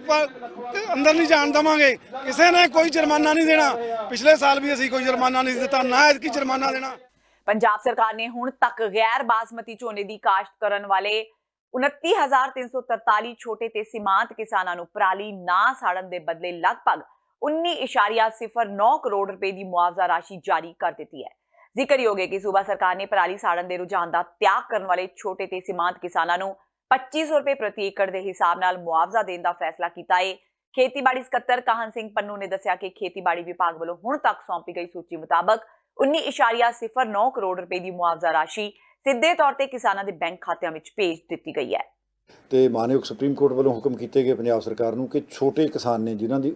ਅੰਦਰ ਨਹੀਂ ਜਾਣ ਦੇਵਾਂਗੇ, ਕਿਸੇ ਨੇ ਕੋਈ ਜੁਰਮਾਨਾ ਨਹੀਂ ਦੇਣਾ। ਪਿਛਲੇ ਸਾਲ ਵੀ ਅਸੀਂ ਕੋਈ ਜੁਰਮਾਨਾ ਨਹੀਂ ਦਿੱਤਾ, ਨਾ ਐਤਕੀ ਜੁਰਮਾਨਾ ਦੇਣਾ। ਪੰਜਾਬ ਸਰਕਾਰ ਨੇ ਹੁਣ ਤੱਕ ਗੈਰ ਬਾਸਮਤੀ ਝੋਨੇ ਦੀ ਕਾਸ਼ਤ ਕਰਨ ਵਾਲੇ 29,343 ਛੋਟੇ ਤੇ ਸੀਮਾਂਤ ਕਿਸਾਨਾਂ ਨੂੰ ਪਰਾਲੀ ਨਾ ਸਾੜਨ ਦੇ ਬਦਲੇ ਲਗਭਗ 19.09 ਕਰੋੜ ਰੁਪਏ ਦੀ ਮੁਆਵਜ਼ਾ ਰਾਸ਼ੀ ਜਾਰੀ ਕਰ ਦਿੱਤੀ ਹੈ। ਜ਼ਿਕਰਯੋਗ ਹੈ ਕਿ ਸੂਬਾ ਸਰਕਾਰ ਨੇ ਪਰਾਲੀ ਸਾੜਨ ਦੇ ਰੁਝਾਨ ਦਾ ਤਿਆਗ ਕਰਨ ਵਾਲੇ ਛੋਟੇ ਤੇ ਸੀਮਾਂਤ ਕਿਸਾਨਾਂ ਨੂੰ 2500 ਰੁਪਏ ਪ੍ਰਤੀ ਏਕੜ ਦੇ ਹਿਸਾਬ ਨਾਲ ਮੁਆਵਜ਼ਾ ਦੇਣ ਦਾ ਫੈਸਲਾ ਕੀਤਾ ਹੈ। ਖੇਤੀਬਾੜੀ ਸਕੱਤਰ ਕਾਹਨ ਸਿੰਘ ਪੰਨੂ ਨੇ ਦੱਸਿਆ ਕਿ ਖੇਤੀਬਾੜੀ ਵਿਭਾਗ ਵੱਲੋਂ ਹੁਣ ਤੱਕ ਸੌਂਪੀ ਗਈ ਸੂਚੀ ਮੁਤਾਬਕ 19.09 ਕਰੋੜ ਰੁਪਏ ਦੀ ਮੁਆਵਜ਼ਾ ਰਾਸ਼ੀ ਸਿੱਧੇ ਤੌਰ ਤੇ ਕਿਸਾਨਾਂ ਦੇ ਬੈਂਕ ਖਾਤਿਆਂ ਵਿੱਚ ਭੇਜ ਦਿੱਤੀ ਗਈ ਹੈ। ਤੇ ਮਾਨਯੋਗ ਸੁਪਰੀਮ ਕੋਰਟ ਵੱਲੋਂ ਹੁਕਮ ਕੀਤੇ ਗਏ ਪੰਜਾਬ ਸਰਕਾਰ ਨੂੰ ਕਿ ਛੋਟੇ ਕਿਸਾਨ ਨੇ ਜਿਨ੍ਹਾਂ ਦੀ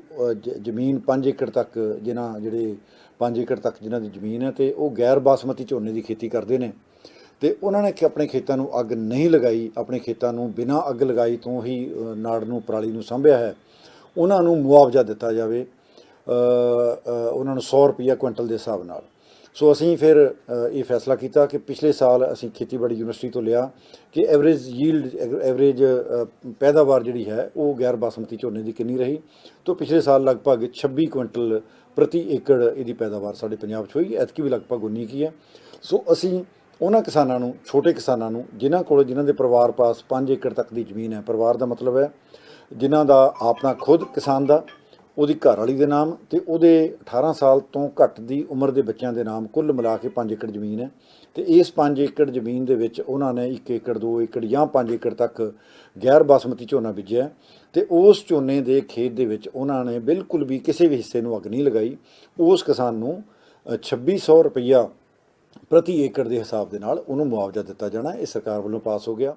ਜ਼ਮੀਨ 5 ਏਕੜ ਤੱਕ ਜਿਹੜੇ 5 ਏਕੜ ਤੱਕ ਜਿਨ੍ਹਾਂ ਦੀ ਜ਼ਮੀਨ ਹੈ ਤੇ ਉਹ ਗੈਰ ਬਾਸਮਤੀ ਝੋਨੇ ਦੀ ਖੇਤੀ ਕਰਦੇ ਨੇ ਤੇ ਉਹਨਾਂ ਨੇ ਆਪਣੇ ਖੇਤਾਂ ਨੂੰ ਅੱਗ ਨਹੀਂ ਲਗਾਈ, ਆਪਣੇ ਖੇਤਾਂ ਨੂੰ ਬਿਨਾਂ ਅੱਗ ਲਗਾਈ ਤੋਂ ਹੀ ਨਾੜ ਨੂੰ ਪਰਾਲੀ ਨੂੰ ਸਾਂਭਿਆ ਹੈ, ਉਹਨਾਂ ਨੂੰ ਮੁਆਵਜ਼ਾ ਦਿੱਤਾ ਜਾਵੇ। ਉਹਨਾਂ ਨੂੰ 100 ਰੁਪਈਆ ਕੁਇੰਟਲ ਦੇ ਹਿਸਾਬ ਨਾਲ। ਸੋ ਅਸੀਂ ਫਿਰ ਇਹ ਫੈਸਲਾ ਕੀਤਾ ਕਿ ਪਿਛਲੇ ਸਾਲ ਅਸੀਂ ਖੇਤੀਬਾੜੀ ਯੂਨੀਵਰਸਿਟੀ ਤੋਂ ਲਿਆ ਕਿ ਐਵਰੇਜ ਪੈਦਾਵਾਰ ਜਿਹੜੀ ਹੈ ਉਹ ਗੈਰ ਬਾਸਮਤੀ ਝੋਨੇ ਦੀ ਕਿੰਨੀ ਰਹੀ। ਤੋਂ ਪਿਛਲੇ ਸਾਲ ਲਗਭਗ 26 ਕੁਇੰਟਲ ਪ੍ਰਤੀ ਏਕੜ ਇਹਦੀ ਪੈਦਾਵਾਰ ਸਾਡੇ ਪੰਜਾਬ 'ਚ ਹੋਈ, ਐਤਕੀ ਵੀ ਲਗਭਗ 19 ਕੀ ਹੈ। ਸੋ ਅਸੀਂ ਉਹਨਾਂ ਕਿਸਾਨਾਂ ਨੂੰ, ਛੋਟੇ ਕਿਸਾਨਾਂ ਨੂੰ, ਜਿਨ੍ਹਾਂ ਦੇ ਪਰਿਵਾਰ ਪਾਸ 5 ਏਕੜ ਤੱਕ ਦੀ ਜ਼ਮੀਨ ਹੈ, ਪਰਿਵਾਰ ਦਾ ਮਤਲਬ ਹੈ ਜਿਨ੍ਹਾਂ ਦਾ ਆਪਣਾ ਖੁਦ ਕਿਸਾਨ ਦਾ, ਉਹਦੀ ਘਰ ਵਾਲੀ ਦੇ ਨਾਮ ਤੇ ਉਹਦੇ 18 ਸਾਲ ਤੋਂ ਘੱਟ ਦੀ ਉਮਰ ਦੇ ਬੱਚਿਆਂ ਦੇ ਨਾਮ, ਕੁੱਲ ਮਿਲਾ ਕੇ 5 ਏਕੜ ਜ਼ਮੀਨ ਹੈ। ਤੇ ਇਸ 5 ਏਕੜ ਜ਼ਮੀਨ ਦੇ ਵਿੱਚ ਉਹਨਾਂ ਨੇ 1 ਏਕੜ 2 ਏਕੜ ਜਾਂ 5 ਏਕੜ ਤੱਕ ਗੈਰ ਬਾਸਮਤੀ ਝੋਨਾ ਬੀਜਿਆ ਤੇ ਉਸ ਝੋਨੇ ਦੇ ਖੇਤ ਦੇ ਵਿੱਚ ਉਹਨਾਂ ਨੇ ਬਿਲਕੁਲ ਵੀ ਕਿਸੇ ਵੀ ਹਿੱਸੇ ਨੂੰ ਅੱਗ ਨਹੀਂ ਲਗਾਈ। ਉਸ ਕਿਸਾਨ ਨੂੰ 2600 ਰੁਪਈਆ ਪ੍ਰਤੀ ਏਕੜ ਦੇ ਹਿਸਾਬ ਦੇ ਨਾਲ ਉਹਨੂੰ ਮੁਆਵਜ਼ਾ ਦਿੱਤਾ ਜਾਣਾ। ਇਹ ਸਰਕਾਰ ਵੱਲੋਂ ਪਾਸ ਹੋ ਗਿਆ।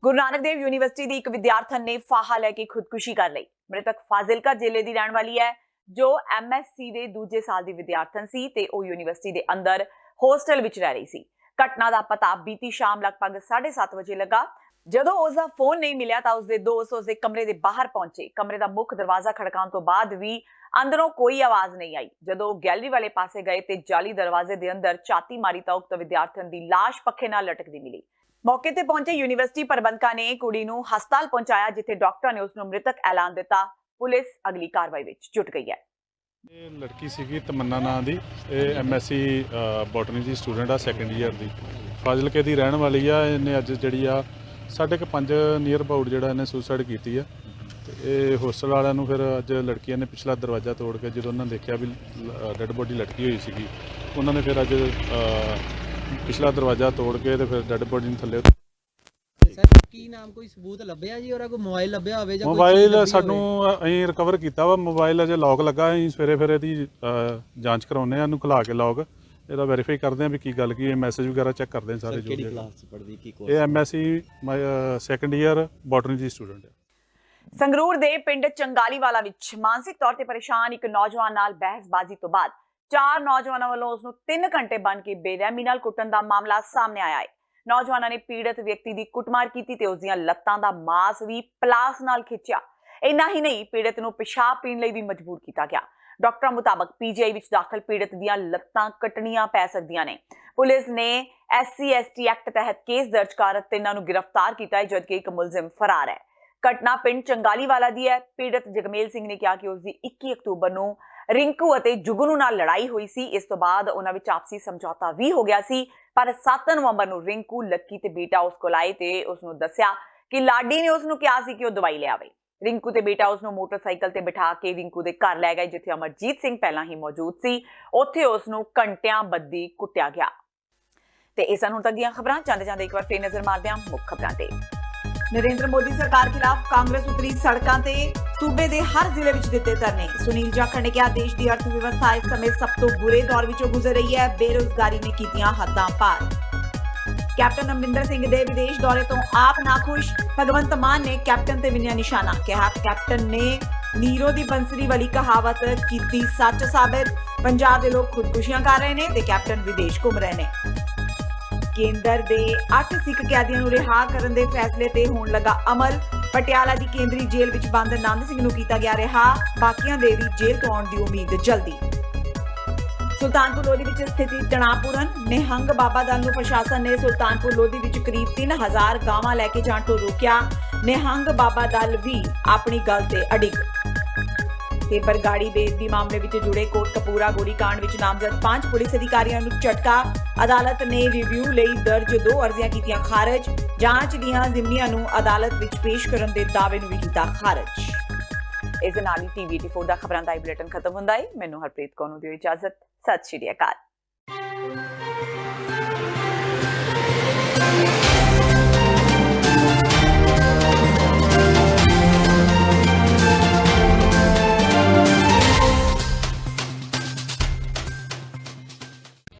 ਗੁਰੂ ਨਾਨਕ ਦੇਵ ਯੂਨੀਵਰਸਿਟੀ ਦੀ ਇੱਕ ਵਿਦਿਆਰਥਣ ਨੇ ਫਾਹਾ ਲੈ ਕੇ ਖੁਦਕੁਸ਼ੀ ਕਰ ਲਈ। ਮ੍ਰਿਤਕ ਫਾਜ਼ਿਲਕਾ ਜ਼ਿਲ੍ਹੇ ਦੀ ਰਹਿਣ ਵਾਲੀ ਹੈ, ਜੋ MSc ਦੇ ਦੂਜੇ ਸਾਲ ਦੀ ਵਿਦਿਆਰਥਣ ਸੀ ਤੇ ਉਹ ਯੂਨੀਵਰਸਿਟੀ ਦੇ ਅੰਦਰ ਹੋਸਟਲ ਵਿੱਚ ਰਹਿ ਰਹੀ ਸੀ। ਘਟਨਾ ਦਾ ਪਤਾ ਬੀਤੀ ਸ਼ਾਮ ਲਗਭਗ 7:30 ਵਜੇ ਲੱਗਾ। ਜਦੋਂ ਉਸ ਦਾ ਫੋਨ ਨਹੀਂ ਮਿਲਿਆ ਤਾਂ ਉਸਦੇ ਦੋਸਤ ਉਸਦੇ ਕਮਰੇ ਦੇ ਬਾਹਰ ਪਹੁੰਚੇ। ਕਮਰੇ ਦਾ ਮੁੱਖ ਦਰਵਾਜ਼ਾ ਖੜਕਾਉਣ ਤੋਂ ਬਾਅਦ ਵੀ ਅੰਦਰੋਂ ਕੋਈ ਆਵਾਜ਼ ਨਹੀਂ ਆਈ। ਜਦੋਂ ਉਹ ਗੈਲਰੀ ਵਾਲੇ ਪਾਸੇ ਗਏ ਤੇ ਜਾਲੀ ਦਰਵਾਜ਼ੇ ਦੇ ਅੰਦਰ ਝਾਤੀ ਮਾਰੀ ਤਾਂ ਉਕਤ ਵਿਦਿਆਰਥਣ ਦੀ ਲਾਸ਼ ਪੱਖੇ ਨਾਲ ਲਟਕਦੀ ਮਿਲੀ। ਮੌਕੇ ਤੇ ਪਹੁੰਚੇ ਯੂਨੀਵਰਸਿਟੀ ਪ੍ਰਬੰਧਕਾਂ ਨੇ ਕੁੜੀ ਨੂੰ ਹਸਪਤਾਲ ਪਹੁੰਚਾਇਆ, ਜਿੱਥੇ ਡਾਕਟਰਾਂ ਨੇ ਉਸ ਨੂੰ ਮ੍ਰਿਤਕ ਐਲਾਨ ਦਿੱਤਾ। ਪੁਲਿਸ ਅਗਲੀ ਕਾਰਵਾਈ ਵਿੱਚ ਜੁਟ ਗਈ ਹੈ। ਇਹ ਲੜਕੀ ਸੀਗੀ ਤਮੰਨਾ ਨਾਂ ਦੀ, ਇਹ MSc ਬੋਟਨੀ ਦੀ ਸਟੂਡੈਂਟ ਆ, 2nd ਈਅਰ ਦੀ, ਫਾਜ਼ਿਲਕੇ ਦੀ ਰਹਿਣ ਵਾਲੀ ਆ। ਇਹਨੇ ਅੱਜ ਜਿਹੜੀ ਆ 5:30 ਨੀਅਰ ਅਬਾਊਟ ਜਿਹੜਾ ਇਹਨੇ ਸੁਸਾਈਡ ਕੀਤੀ ਆ। ਤੇ ਇਹ ਹੋਸਟਲ ਵਾਲਿਆਂ ਨੂੰ ਫਿਰ ਅੱਜ ਲੜਕੀਆਂ ਨੇ ਪਿਛਲਾ ਦਰਵਾਜ਼ਾ ਤੋੜ ਕੇ, ਜਦੋਂ ਉਹਨਾਂ ਨੇ ਦੇਖਿਆ ਵੀ ਡੈੱਡ ਬੋਡੀ ਲਟਕੀ ਹੋਈ ਸੀਗੀ, ਉਹਨਾਂ ਨੇ ਫਿਰ ਅੱਜ ਪਿਛਲਾ ਦਰਵਾਜ਼ਾ ਤੋੜ ਕੇ ਤੇ ਫਿਰ ਡੈੱਡ ਬੋਡੀ ਨੂੰ ਥੱਲੇ। ਕੀ ਨਾਮ, ਕੋਈ ਸਬੂਤ ਲੱਭਿਆ ਜੀ? ਉਹਦਾ ਕੋਈ ਮੋਬਾਈਲ ਲੱਭਿਆ ਹੋਵੇ ਜਾਂ ਮੋਬਾਈਲ ਸਾਨੂੰ ਅਸੀਂ ਰਿਕਵਰ ਕੀਤਾ ਵਾ। ਮੋਬਾਈਲ ਅਜੇ ਲੌਕ ਲੱਗਾ, ਅਸੀਂ ਸਵੇਰੇ ਫਿਰ ਇਹਦੀ ਜਾਂਚ ਕਰਾਉਂਦੇ ਆ, ਇਹਨੂੰ ਖੁਲਾ ਕੇ ਲੌਕ ਇਹਦਾ ਵੈਰੀਫਾਈ ਕਰਦੇ ਆ ਵੀ ਕੀ ਗੱਲ ਕੀ ਹੈ, ਮੈਸੇਜ ਵਗੈਰਾ ਚੈੱਕ ਕਰਦੇ ਆ ਸਾਰੇ। ਕਿਹੜੀ ਕਲਾਸ ਚ ਪੜ੍ਹਦੀ, ਕੀ ਕੋਰਸ? ਇਹ MSc 2nd ਈਅਰ ਬੋਟਨੀ ਦੀ ਸਟੂਡੈਂਟ ਹੈ। ਸੰਗਰੂਰ ਦੇ ਪਿੰਡ ਚੰਗਾਲੀਵਾਲਾ ਵਿੱਚ ਮਾਨਸਿਕ ਤੌਰ ਤੇ ਪਰੇਸ਼ਾਨ ਇੱਕ ਨੌਜਵਾਨ ਨਾਲ ਬਹਿਸਬਾਜ਼ੀ ਤੋਂ ਬਾਅਦ 4 ਨੌਜਵਾਨਾਂ ਵੱਲੋਂ ਉਸ ਨੂੰ 3 ਘੰਟੇ ਬੰਨ੍ਹ ਕੇ ਬੇਰਹਿਮੀ ਨਾਲ ਕੁੱਟਣ ਦਾ ਮਾਮਲਾ ਸਾਹਮਣੇ ਆਇਆ ਹੈ। ਨੌਜਵਾਨਾਂ ਨੇ ਪੀੜਤ ਵਿਅਕਤੀ ਦੀ ਕੁੱਟਮਾਰ ਕੀਤੀ ਤੇ ਉਸ ਦੀਆਂ ਲੱਤਾਂ ਦਾ ਮਾਸ ਵੀ ਪਲਾਸ ਨਾਲ ਖਿੱਚਿਆ। ਇੰਨਾ ਹੀ ਨਹੀਂ, ਪੀੜਤ ਨੂੰ ਪਿਸ਼ਾਬ ਪੀਣ ਲਈ ਵੀ ਮਜਬੂਰ ਕੀਤਾ ਗਿਆ। ਡਾਕਟਰਾਂ ਮੁਤਾਬਕ PGI ਵਿੱਚ ਦਾਖਲ ਪੀੜਤ ਦੀਆਂ ਲੱਤਾਂ ਕੱਟਣੀਆਂ ਪੈ ਸਕਦੀਆਂ ਨੇ। ਪੁਲਿਸ ਨੇ SC/ST ਐਕਟ ਤਹਿਤ ਕੇਸ ਦਰਜ ਕਰ 3 ਨੂੰ ਗ੍ਰਿਫਤਾਰ ਕੀਤਾ ਹੈ, ਜਦਕਿ ਇੱਕ ਮੁਲਜ਼ਮ ਫਰਾਰ ਹੈ। ਘਟਨਾ ਪਿੰਡ ਚੰਗਾਲੀਵਾਲਾ ਦੀ ਹੈ। ਪੀੜਤ ਜਗਮੇਲ ਸਿੰਘ ਨੇ ਕਿਹਾ ਕਿ ਉਸ ਦੀ 21 ਅਕਤੂਬਰ ਨੂੰ ਰਿੰਕੂ ਅਤੇ ਜੁਗਨੂ ਨਾਲ ਲੜਾਈ ਹੋਈ ਸੀ। ਇਸ ਤੋਂ ਬਾਅਦ ਉਹਨਾਂ ਵਿੱਚ ਆਪਸੀ ਸਮਝੌਤਾ ਵੀ ਹੋ ਗਿਆ ਸੀ, ਪਰ 7 ਨਵੰਬਰ ਨੂੰ ਰਿੰਕੂ, ਲੱਕੀ ਤੇ ਬੇਟਾ ਉਸ ਕੋਲ ਆਏ ਤੇ ਉਸ ਨੂੰ ਦੱਸਿਆ ਕਿ ਲਾਡੀ ਨੇ ਉਸ ਨੂੰ ਕਿਹਾ ਸੀ ਕਿ ਉਹ ਦਵਾਈ ਲੈ ਆਵੇ। ਰਿੰਕੂ ਤੇ ਬੇਟਾ ਉਸ ਨੂੰ ਮੋਟਰਸਾਈਕਲ ਤੇ ਬਿਠਾ ਕੇ ਰਿੰਕੂ ਦੇ ਘਰ ਲੈ ਗਏ, ਜਿੱਥੇ ਅਮਰਜੀਤ ਸਿੰਘ ਪਹਿਲਾਂ ਹੀ ਮੌਜੂਦ ਸੀ। ਉੱਥੇ ਉਸ ਨੂੰ ਘੰਟਿਆਂ ਬੱਧੀ ਕੁੱਟਿਆ ਗਿਆ। ਤੇ ਇਹ ਸਨ ਹੁਣ ਤੱਕ ਦੀਆਂ ਖਬਰਾਂ। ਜਾਂਦੇ ਇੱਕ ਵਾਰ ਫੇਰ ਨਜ਼ਰ ਮਾਰਦੇ ਹਾਂ ਮੁੱਖ ਖਬਰਾਂ ਤੇ। ਨਰਿੰਦਰ ਮੋਦੀ ਸਰਕਾਰ ਖਿਲਾਫ ਕਾਂਗਰਸ ਉਤਰੀ ਸੜਕਾਂ ਤੇ, ਸੂਬੇ ਦੇ ਹਰ ਜ਼ਿਲ੍ਹੇ ਵਿੱਚ ਦਿੱਤੇ ਧਰਨੇ। ਸੁਨੀਲ ਜਾਖੜ ਨੇ ਕਿਹਾ ਦੇਸ਼ ਦੀ ਅਰਥ ਵਿਵਸਥਾ ਇਸ ਸਮੇਂ ਸਭ ਤੋਂ ਬੁਰੇ ਦੌਰ ਵਿੱਚੋਂ ਗੁਜ਼ਰ ਰਹੀ ਹੈ, ਬੇਰੁਜ਼ਗਾਰੀ ਨੇ ਕੀਤੀਆਂ ਹੱਦਾਂ ਪਾਰ। ਕੈਪਟਨ ਅਮਰਿੰਦਰ ਸਿੰਘ ਦੇ ਵਿਦੇਸ਼ ਦੌਰੇ ਤੋਂ ਆਪ ਨਾਖੁਸ਼, ਭਗਵੰਤ ਮਾਨ ਨੇ ਕੈਪਟਨ ਤੇ ਵਿੰਨਿਆ ਨਿਸ਼ਾਨਾ। ਕਿਹਾ ਕੈਪਟਨ ਨੇ ਨੀਰੋ ਦੀ ਬੰਸਰੀ ਵਾਲੀ ਕਹਾਵਤ ਕੀਤੀ ਸੱਚ ਸਾਬਿਤ। ਪੰਜਾਬ ਦੇ ਲੋਕ ਖੁਦਕੁਸ਼ੀਆਂ ਕਰ ਰਹੇ ਨੇ ਤੇ ਕੈਪਟਨ ਵਿਦੇਸ਼ ਘੁੰਮ ਰਹੇ ਨੇ। ਕੇਂਦਰ ਦੇ 8 ਸਿੱਖ ਕੈਦੀਆਂ ਨੂੰ ਰਿਹਾ ਕਰਨ ਦੇ ਫੈਸਲੇ ਤੇ ਹੋਣ ਲੱਗਾ ਅਮਲ। ਪਟਿਆਲਾ ਦੀ ਕੇਂਦਰੀ ਜੇਲ੍ਹ ਵਿੱਚ ਬੰਦ ਆਨੰਦ ਸਿੰਘ ਨੂੰ ਕੀਤਾ ਗਿਆ ਰਿਹਾ, ਬਾਕੀਆਂ ਦੇ ਵੀ ਜੇਲ੍ਹ ਤੋਂ ਆਉਣ ਦੀ ਉਮੀਦ ਜਲਦੀ। ਸੁਲਤਾਨਪੁਰ ਲੋਧੀ ਵਿੱਚ ਸਥਿਤੀ ਤਣਾਅਪੂਰਨ, ਨਿਹੰਗ ਬਾਬਾ ਦਲ ਨੂੰ ਪ੍ਰਸ਼ਾਸਨ ਨੇ ਸੁਲਤਾਨਪੁਰ ਲੋਧੀ ਵਿੱਚ ਕਰੀਬ 3000 ਗਾਵਾਂ ਲੈ ਕੇ ਜਾਣ ਤੋਂ ਰੋਕਿਆ। ਨਿਹੰਗ ਬਾਬਾ ਦਲ ਵੀ ਆਪਣੀ ਗੱਲ ਤੇ ਅੜਿੱਗ। ਤੇ ਬਰਗਾੜੀ ਬੇਅਦਬੀ ਮਾਮਲੇ ਵਿੱਚ ਜੁੜੇ ਕੋਟਕਪੂਰਾ ਗੋਲੀकांड ਵਿੱਚ ਨਾਮਜ਼ਦ 5 ਪੁਲਿਸ ਅਧਿਕਾਰੀਆਂ ਨੂੰ ਝਟਕਾ। ਅਦਾਲਤ ਨੇ ਰਿਵਿਊ ਲਈ ਦਰਜ 2 ਅਰਜ਼ੀਆਂ ਕੀਤੀਆਂ ਖਾਰਜ। ਜਾਂਚ ਦੀਆਂ ਜ਼ਿਮਨੀਆਂ ਨੂੰ ਅਦਾਲਤ ਵਿੱਚ ਪੇਸ਼ ਕਰਨ ਦੇ ਦਾਅਵੇ ਨੂੰ ਵੀ ਕੀਤਾ ਖਾਰਜ। ਇਸ ਦੇ ਨਾਲ ਹੀ TV 84 ਦਾ ਖਬਰਾਂ ਦਾ ਬੁਲੇਟਿਨ ਖਤਮ ਹੁੰਦਾ ਹੈ। ਮੈਨੂੰ ਹਰਪ੍ਰੀਤ ਕੌਰ ਨੂੰ ਦਿਓ ਇਜਾਜ਼ਤ। ਸਤਿ ਸ਼੍ਰੀ ਅਕਾਲ।